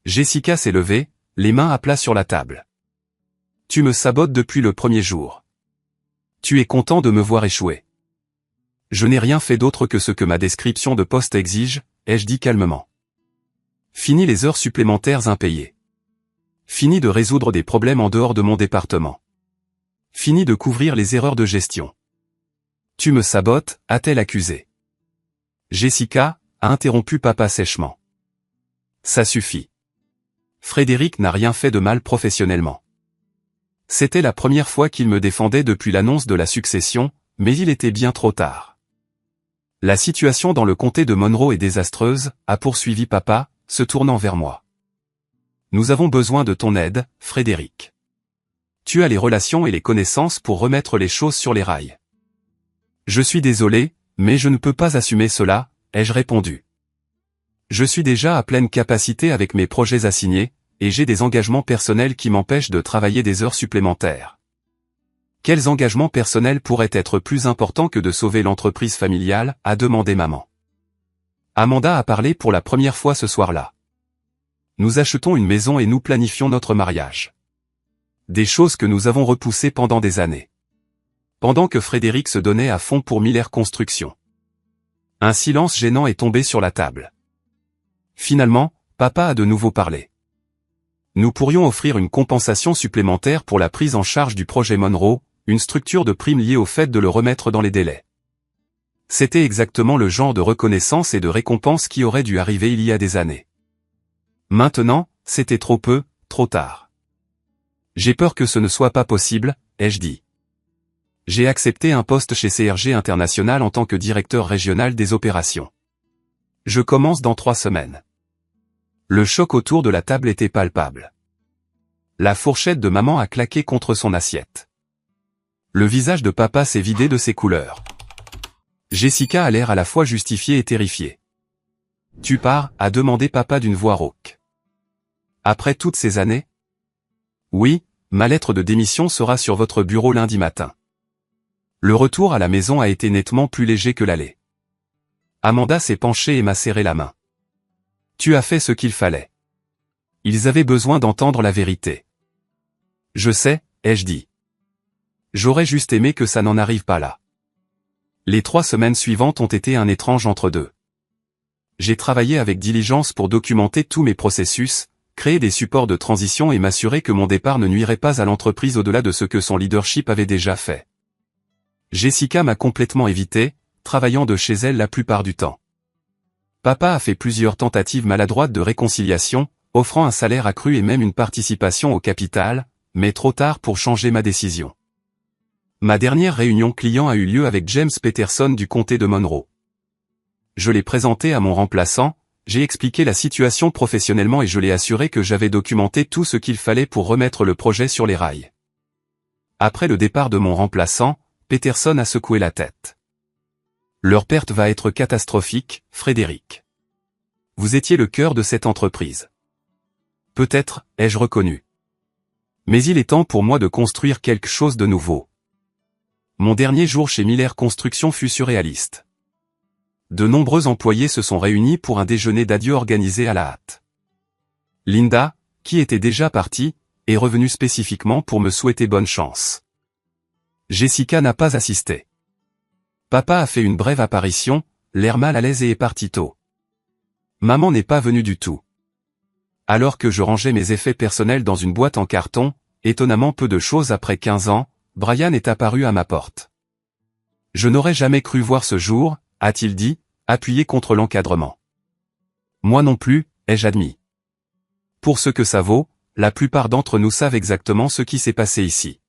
Jessica s'est levée, les mains à plat sur la table. Tu me sabotes depuis le premier jour. Tu es content de me voir échouer. Je n'ai rien fait d'autre que ce que ma description de poste exige, ai-je dit calmement. Fini les heures supplémentaires impayées. Fini de résoudre des problèmes en dehors de mon département. Fini de couvrir les erreurs de gestion. Tu me sabotes, a-t-elle accusé. Jessica, a interrompu papa sèchement. Ça suffit. Frédéric n'a rien fait de mal professionnellement. C'était la première fois qu'il me défendait depuis l'annonce de la succession, mais il était bien trop tard. La situation dans le comté de Monroe est désastreuse, a poursuivi papa, se tournant vers moi. Nous avons besoin de ton aide, Frédéric. Tu as les relations et les connaissances pour remettre les choses sur les rails. Je suis désolé, mais je ne peux pas assumer cela, ai-je répondu. Je suis déjà à pleine capacité avec mes projets assignés, et j'ai des engagements personnels qui m'empêchent de travailler des heures supplémentaires. Quels engagements personnels pourraient être plus importants que de sauver l'entreprise familiale, a demandé maman. Amanda a parlé pour la première fois ce soir-là. Nous achetons une maison et nous planifions notre mariage. Des choses que nous avons repoussées pendant des années. Pendant que Frédéric se donnait à fond pour Miller Construction. Un silence gênant est tombé sur la table. Finalement, papa a de nouveau parlé. Nous pourrions offrir une compensation supplémentaire pour la prise en charge du projet Monroe, une structure de prime liée au fait de le remettre dans les délais. C'était exactement le genre de reconnaissance et de récompense qui aurait dû arriver il y a des années. Maintenant, c'était trop peu, trop tard. J'ai peur que ce ne soit pas possible, ai-je dit. J'ai accepté un poste chez CRG International en tant que directeur régional des opérations. Je commence dans 3 semaines. Le choc autour de la table était palpable. La fourchette de maman a claqué contre son assiette. Le visage de papa s'est vidé de ses couleurs. Jessica a l'air à la fois justifiée et terrifiée. « Tu pars ?» a demandé papa d'une voix rauque. « Après toutes ces années ? » « Oui, ma lettre de démission sera sur votre bureau lundi matin. » Le retour à la maison a été nettement plus léger que l'aller. Amanda s'est penchée et m'a serré la main. « Tu as fait ce qu'il fallait. » Ils avaient besoin d'entendre la vérité. « Je sais », ai-je dit. J'aurais juste aimé que ça n'en arrive pas là. Les 3 semaines suivantes ont été un étrange entre-deux. J'ai travaillé avec diligence pour documenter tous mes processus, créer des supports de transition et m'assurer que mon départ ne nuirait pas à l'entreprise au-delà de ce que son leadership avait déjà fait. Jessica m'a complètement évité, travaillant de chez elle la plupart du temps. Papa a fait plusieurs tentatives maladroites de réconciliation, offrant un salaire accru et même une participation au capital, mais trop tard pour changer ma décision. Ma dernière réunion client a eu lieu avec James Peterson du comté de Monroe. Je l'ai présenté à mon remplaçant, j'ai expliqué la situation professionnellement et je l'ai assuré que j'avais documenté tout ce qu'il fallait pour remettre le projet sur les rails. Après le départ de mon remplaçant, Peterson a secoué la tête. Leur perte va être catastrophique, Frédéric. Vous étiez le cœur de cette entreprise. Peut-être, ai-je reconnu. Mais il est temps pour moi de construire quelque chose de nouveau. Mon dernier jour chez Miller Construction fut surréaliste. De nombreux employés se sont réunis pour un déjeuner d'adieu organisé à la hâte. Linda, qui était déjà partie, est revenue spécifiquement pour me souhaiter bonne chance. Jessica n'a pas assisté. Papa a fait une brève apparition, l'air mal à l'aise et est parti tôt. Maman n'est pas venue du tout. Alors que je rangeais mes effets personnels dans une boîte en carton, étonnamment peu de choses après 15 ans, Brian est apparu à ma porte. Je n'aurais jamais cru voir ce jour, a-t-il dit, appuyé contre l'encadrement. Moi non plus, ai-je admis. Pour ce que ça vaut, la plupart d'entre nous savent exactement ce qui s'est passé ici.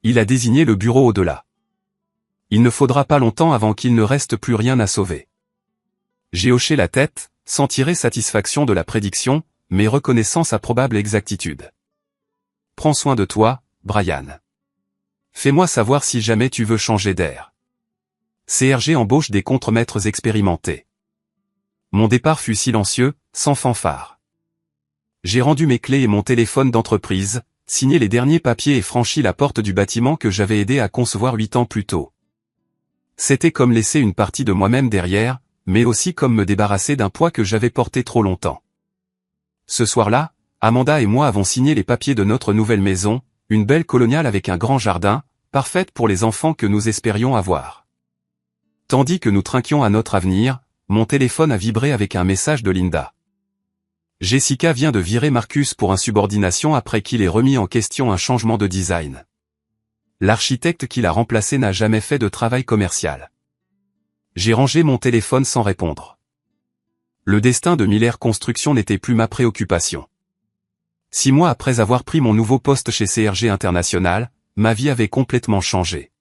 Il a désigné le bureau au-delà. Il ne faudra pas longtemps avant qu'il ne reste plus rien à sauver. J'ai hoché la tête, sans tirer satisfaction de la prédiction, mais reconnaissant sa probable exactitude. Prends soin de toi, Brian. Fais-moi savoir si jamais tu veux changer d'air. CRG embauche des contremaîtres expérimentés. Mon départ fut silencieux, sans fanfare. J'ai rendu mes clés et mon téléphone d'entreprise, signé les derniers papiers et franchi la porte du bâtiment que j'avais aidé à concevoir 8 ans plus tôt. C'était comme laisser une partie de moi-même derrière, mais aussi comme me débarrasser d'un poids que j'avais porté trop longtemps. Ce soir-là, Amanda et moi avons signé les papiers de notre nouvelle maison, une belle coloniale avec un grand jardin, parfaite pour les enfants que nous espérions avoir. Tandis que nous trinquions à notre avenir, mon téléphone a vibré avec un message de Linda. Jessica vient de virer Marcus pour insubordination après qu'il ait remis en question un changement de design. L'architecte qui l'a remplacé n'a jamais fait de travail commercial. J'ai rangé mon téléphone sans répondre. Le destin de Miller Construction n'était plus ma préoccupation. 6 mois après avoir pris mon nouveau poste chez CRG International, ma vie avait complètement changé.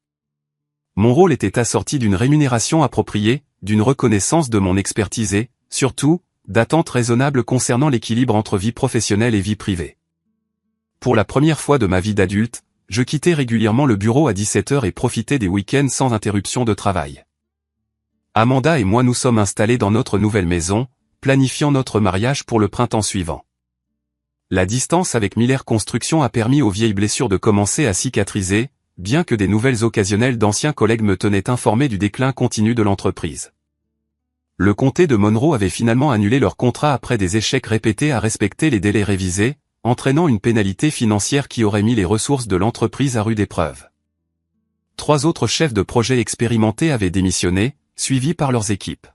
Mon rôle était assorti d'une rémunération appropriée, d'une reconnaissance de mon expertise et, surtout, d'attentes raisonnables concernant l'équilibre entre vie professionnelle et vie privée. Pour la première fois de ma vie d'adulte, je quittais régulièrement le bureau à 17h et profitais des week-ends sans interruption de travail. Amanda et moi nous sommes installés dans notre nouvelle maison, planifiant notre mariage pour le printemps suivant. La distance avec Miller Construction a permis aux vieilles blessures de commencer à cicatriser, bien que des nouvelles occasionnelles d'anciens collègues me tenaient informé du déclin continu de l'entreprise. Le comté de Monroe avait finalement annulé leur contrat après des échecs répétés à respecter les délais révisés, entraînant une pénalité financière qui aurait mis les ressources de l'entreprise à rude épreuve. 3 autres chefs de projet expérimentés avaient démissionné, suivis par leurs équipes.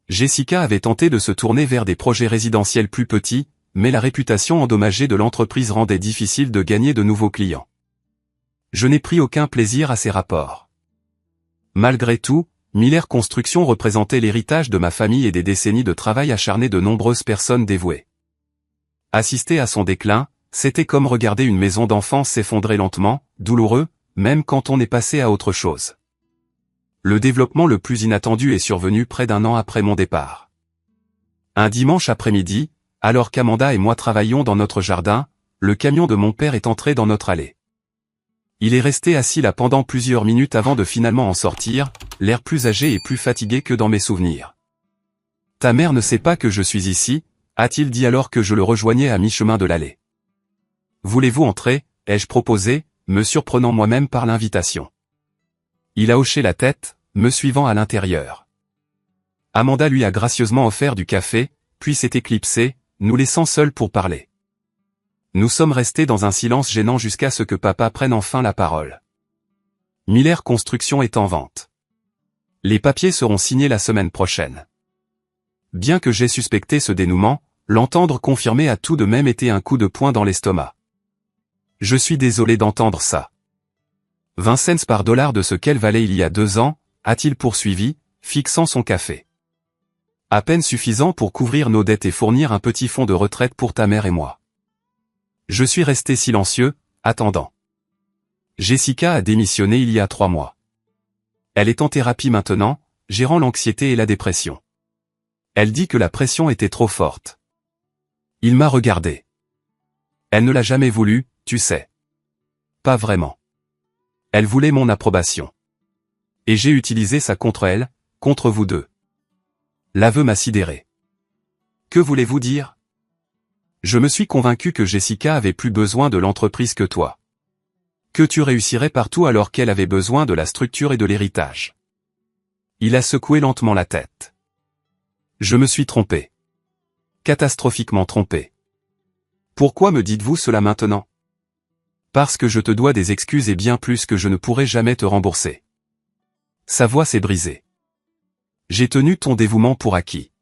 Jessica avait tenté de se tourner vers des projets résidentiels plus petits, mais la réputation endommagée de l'entreprise rendait difficile de gagner de nouveaux clients. Je n'ai pris aucun plaisir à ces rapports. Malgré tout, Miller Construction représentait l'héritage de ma famille et des décennies de travail acharné de nombreuses personnes dévouées. Assister à son déclin, c'était comme regarder une maison d'enfance s'effondrer lentement, douloureux, même quand on est passé à autre chose. Le développement le plus inattendu est survenu près d'1 an après mon départ. Un dimanche après-midi, alors qu'Amanda et moi travaillions dans notre jardin, le camion de mon père est entré dans notre allée. Il est resté assis là pendant plusieurs minutes avant de finalement en sortir, l'air plus âgé et plus fatigué que dans mes souvenirs. « Ta mère ne sait pas que je suis ici ?» a-t-il dit alors que je le rejoignais à mi-chemin de l'allée. « Voulez-vous entrer ?» ai-je proposé, me surprenant moi-même par l'invitation. Il a hoché la tête, me suivant à l'intérieur. Amanda lui a gracieusement offert du café, puis s'est éclipsée, nous laissant seuls pour parler. Nous sommes restés dans un silence gênant jusqu'à ce que papa prenne enfin la parole. Miller Construction est en vente. Les papiers seront signés la semaine prochaine. Bien que j'aie suspecté ce dénouement, l'entendre confirmer a tout de même été un coup de poing dans l'estomac. Je suis désolé d'entendre ça. 20 cents par dollar de ce qu'elle valait il y a 2 ans, a-t-il poursuivi, fixant son café. À peine suffisant pour couvrir nos dettes et fournir un petit fonds de retraite pour ta mère et moi. Je suis resté silencieux, attendant. Jessica a démissionné il y a 3 mois. Elle est en thérapie maintenant, gérant l'anxiété et la dépression. Elle dit que la pression était trop forte. Il m'a regardé. Elle ne l'a jamais voulu, tu sais. Pas vraiment. Elle voulait mon approbation. Et j'ai utilisé ça contre elle, contre vous deux. L'aveu m'a sidéré. Que voulez-vous dire? Je me suis convaincu que Jessica avait plus besoin de l'entreprise que toi. Que tu réussirais partout alors qu'elle avait besoin de la structure et de l'héritage. Il a secoué lentement la tête. Je me suis trompé. Catastrophiquement trompé. Pourquoi me dites-vous cela maintenant? Parce que je te dois des excuses et bien plus que je ne pourrai jamais te rembourser. Sa voix s'est brisée. J'ai tenu ton dévouement pour acquis.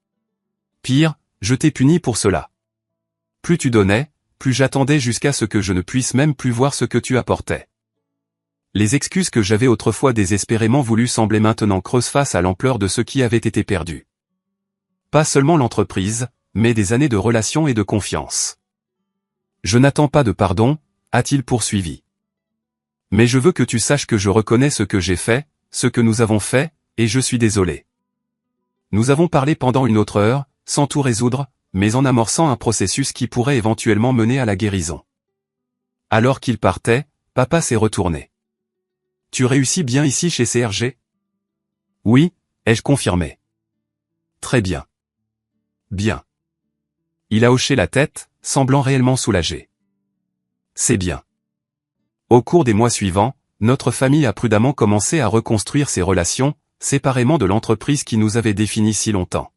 Pire, je t'ai puni pour cela. Plus tu donnais, plus j'attendais jusqu'à ce que je ne puisse même plus voir ce que tu apportais. Les excuses que j'avais autrefois désespérément voulu semblaient maintenant creuses face à l'ampleur de ce qui avait été perdu. Pas seulement l'entreprise, mais des années de relations et de confiance. Je n'attends pas de pardon, a-t-il poursuivi. Mais je veux que tu saches que je reconnais ce que j'ai fait, ce que nous avons fait, et je suis désolé. Nous avons parlé pendant une autre heure, sans tout résoudre, mais en amorçant un processus qui pourrait éventuellement mener à la guérison. Alors qu'il partait, papa s'est retourné. Tu réussis bien ici chez CRG? Oui, ai-je confirmé. Très bien. Bien. Il a hoché la tête, semblant réellement soulagé. C'est bien. Au cours des mois suivants, notre famille a prudemment commencé à reconstruire ses relations, séparément de l'entreprise qui nous avait définis si longtemps.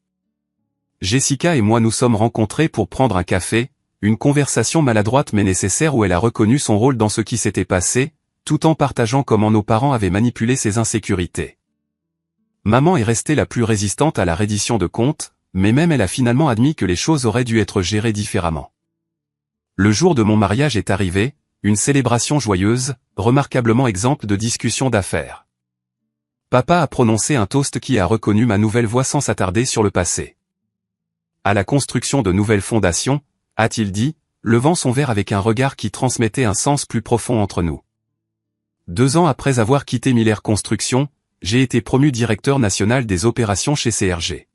Jessica et moi nous sommes rencontrés pour prendre un café, une conversation maladroite mais nécessaire où elle a reconnu son rôle dans ce qui s'était passé, tout en partageant comment nos parents avaient manipulé ses insécurités. Maman est restée la plus résistante à la reddition de comptes, mais même elle a finalement admis que les choses auraient dû être gérées différemment. Le jour de mon mariage est arrivé, une célébration joyeuse, remarquablement exempte de discussions d'affaires. Papa a prononcé un toast qui a reconnu ma nouvelle voix sans s'attarder sur le passé. À la construction de nouvelles fondations, a-t-il dit, levant son verre avec un regard qui transmettait un sens plus profond entre nous. 2 ans après avoir quitté Miller Construction, j'ai été promu directeur national des opérations chez CRG.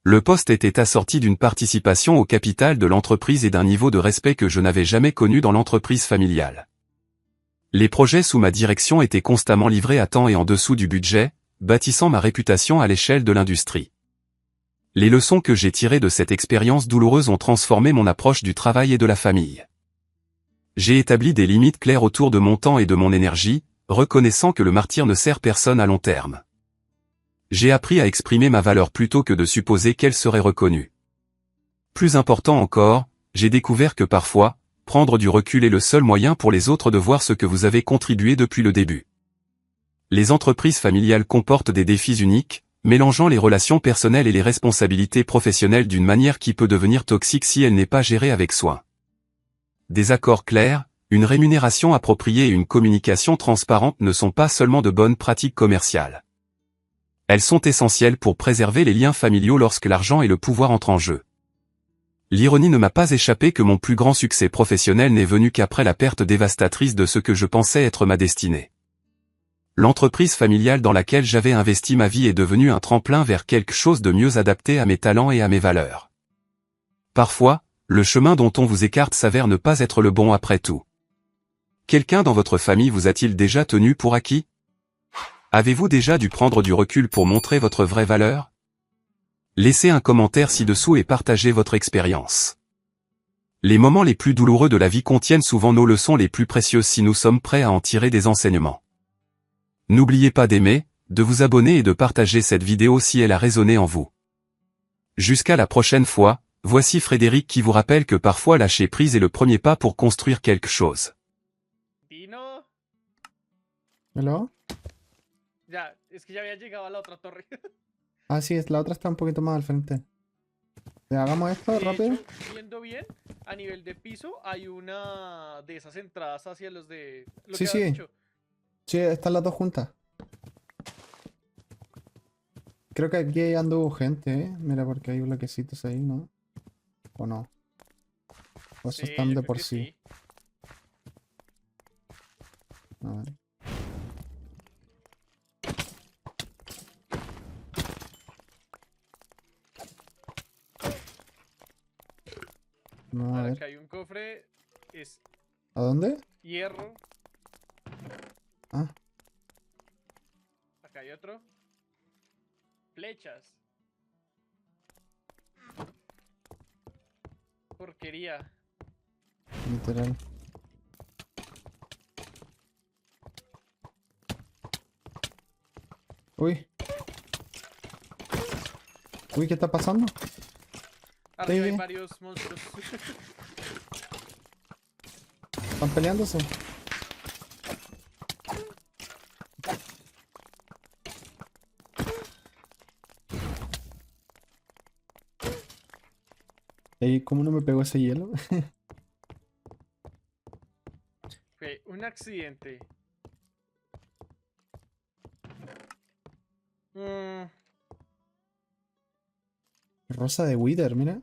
Le poste était assorti d'une participation au capital de l'entreprise et d'un niveau de respect que je n'avais jamais connu dans l'entreprise familiale. Les projets sous ma direction étaient constamment livrés à temps et en dessous du budget, bâtissant ma réputation à l'échelle de l'industrie. Les leçons que j'ai tirées de cette expérience douloureuse ont transformé mon approche du travail et de la famille. J'ai établi des limites claires autour de mon temps et de mon énergie, reconnaissant que le martyre ne sert personne à long terme. J'ai appris à exprimer ma valeur plutôt que de supposer qu'elle serait reconnue. Plus important encore, j'ai découvert que parfois, prendre du recul est le seul moyen pour les autres de voir ce que vous avez contribué depuis le début. Les entreprises familiales comportent des défis uniques, mélangeant les relations personnelles et les responsabilités professionnelles d'une manière qui peut devenir toxique si elle n'est pas gérée avec soin. Des accords clairs, une rémunération appropriée et une communication transparente ne sont pas seulement de bonnes pratiques commerciales. Elles sont essentielles pour préserver les liens familiaux lorsque l'argent et le pouvoir entrent en jeu. L'ironie ne m'a pas échappé que mon plus grand succès professionnel n'est venu qu'après la perte dévastatrice de ce que je pensais être ma destinée. L'entreprise familiale dans laquelle j'avais investi ma vie est devenue un tremplin vers quelque chose de mieux adapté à mes talents et à mes valeurs. Parfois, le chemin dont on vous écarte s'avère ne pas être le bon après tout. Quelqu'un dans votre famille vous a-t-il déjà tenu pour acquis? Avez-vous déjà dû prendre du recul pour montrer votre vraie valeur? Laissez un commentaire ci-dessous et partagez votre expérience. Les moments les plus douloureux de la vie contiennent souvent nos leçons les plus précieuses si nous sommes prêts à en tirer des enseignements. N'oubliez pas d'aimer, de vous abonner et de partager cette vidéo si elle a résonné en vous. Jusqu'à la prochaine fois, voici Frédéric qui vous rappelle que parfois lâcher prise est le premier pas pour construire quelque chose. Dino, ¿Hello? ya, es que ya había llegado a la otra torre. Ah, sí, la otra está un poquito más al frente. Hagamos esto De rápido. hecho, viendo bien, a nivel de piso hay una de esas entradas hacia los de... Lo Sí, que habías sí. dicho. Sí, están las dos juntas. Creo que aquí anduvo gente, ¿eh? Mira, porque hay bloquecitos ahí, ¿no? ¿O no? O esos Sí, están yo de creo por que sí. sí. A ver. No, a Ahora ver. que hay un cofre, es ¿A dónde? hierro. Ah, Acá hay otro. Flechas. Porquería. literal. Uy. Uy, ¿qué está pasando? Arriba hay Sí. varios monstruos. ¿Están peleándose? Ey, ¿cómo no me pegó ese hielo? Ok, un accidente. Mm, Rosa de Wither, mira.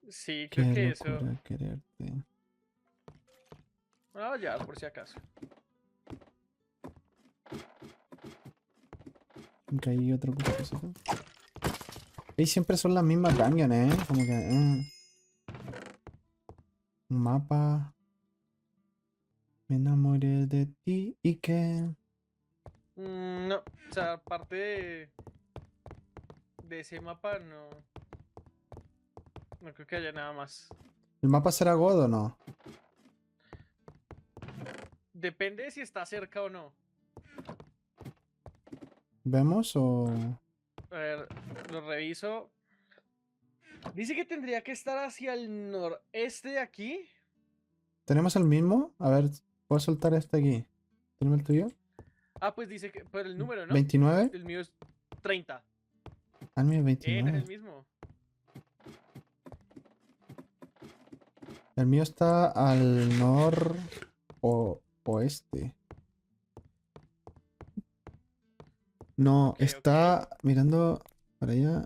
sí, Qué creo que eso. locura quererte. Ah, ya, por si acaso. Aunque hay otro cosito. Y siempre son las mismas dungeons, ¿eh? Como que... Un mapa. Me enamoré de ti y que... No, o sea, aparte de ese mapa, no. No creo que haya nada más. ¿El mapa será God o no? Depende de si está cerca o no. ¿Vemos o...? A ver, lo reviso. Dice que tendría que estar hacia el noreste de aquí. ¿Tenemos el mismo? A ver, puedo soltar este aquí. ¿Tenemos el tuyo? Ah, pues dice que por el número, ¿no? ¿29? El mío es 30. Ah, el mío es No es el 29. mismo. El mío está al nor... o... oeste. No, Ok, está mirando para allá.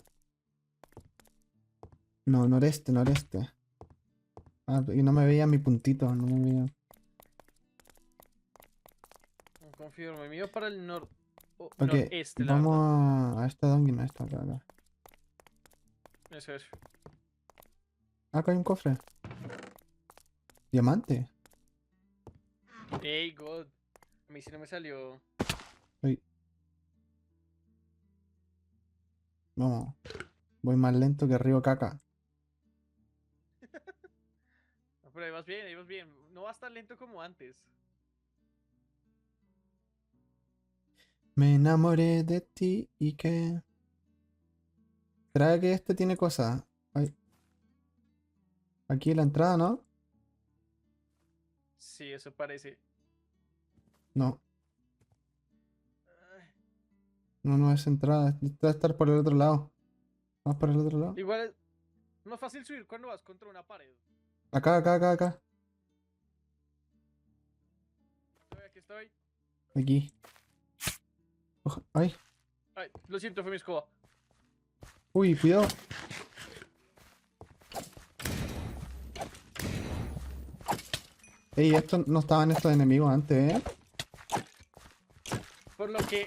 No, noreste, noreste. Ah, y no me veía mi puntito, no me veía. No confirmo. El mío para el Ok, noreste, la vamos verdad. a esta dungeon, a esta acá. Eso es. Acá hay un cofre. Diamante. Ey, God. A mí sí no me salió. Ay. Vamos. Voy más lento que Río Caca. No, pero ahí vas bien, ahí vas bien. No vas tan lento como antes. Me enamoré de ti y que... ¿Será que este tiene cosas? Ay. Aquí la entrada, ¿no? Sí, eso parece. No. Ay, No, no es entrada. Debe estar por el otro lado. Vamos por el otro lado. igual es más fácil subir cuando vas contra una pared. Acá, acá, acá, acá. Aquí estoy. Aquí. Ay. Ay, lo siento, fue mi escoba. Uy, cuidado. Ey, esto no estaban estos enemigos antes, ¿eh? Por lo que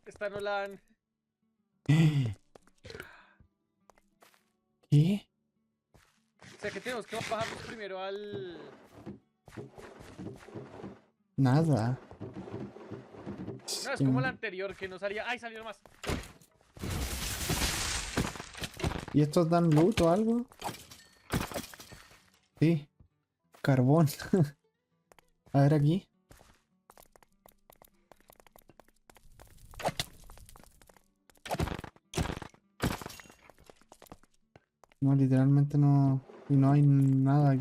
esta no la han... ¿Qué? O sea que tenemos que bajarnos primero al... Nada. No, es como la anterior que no salía... ¡Ay, salieron más! ¿Y estos dan loot o algo? Sí. Carbón. A ver aquí. No, literalmente no. Y no hay nada aquí.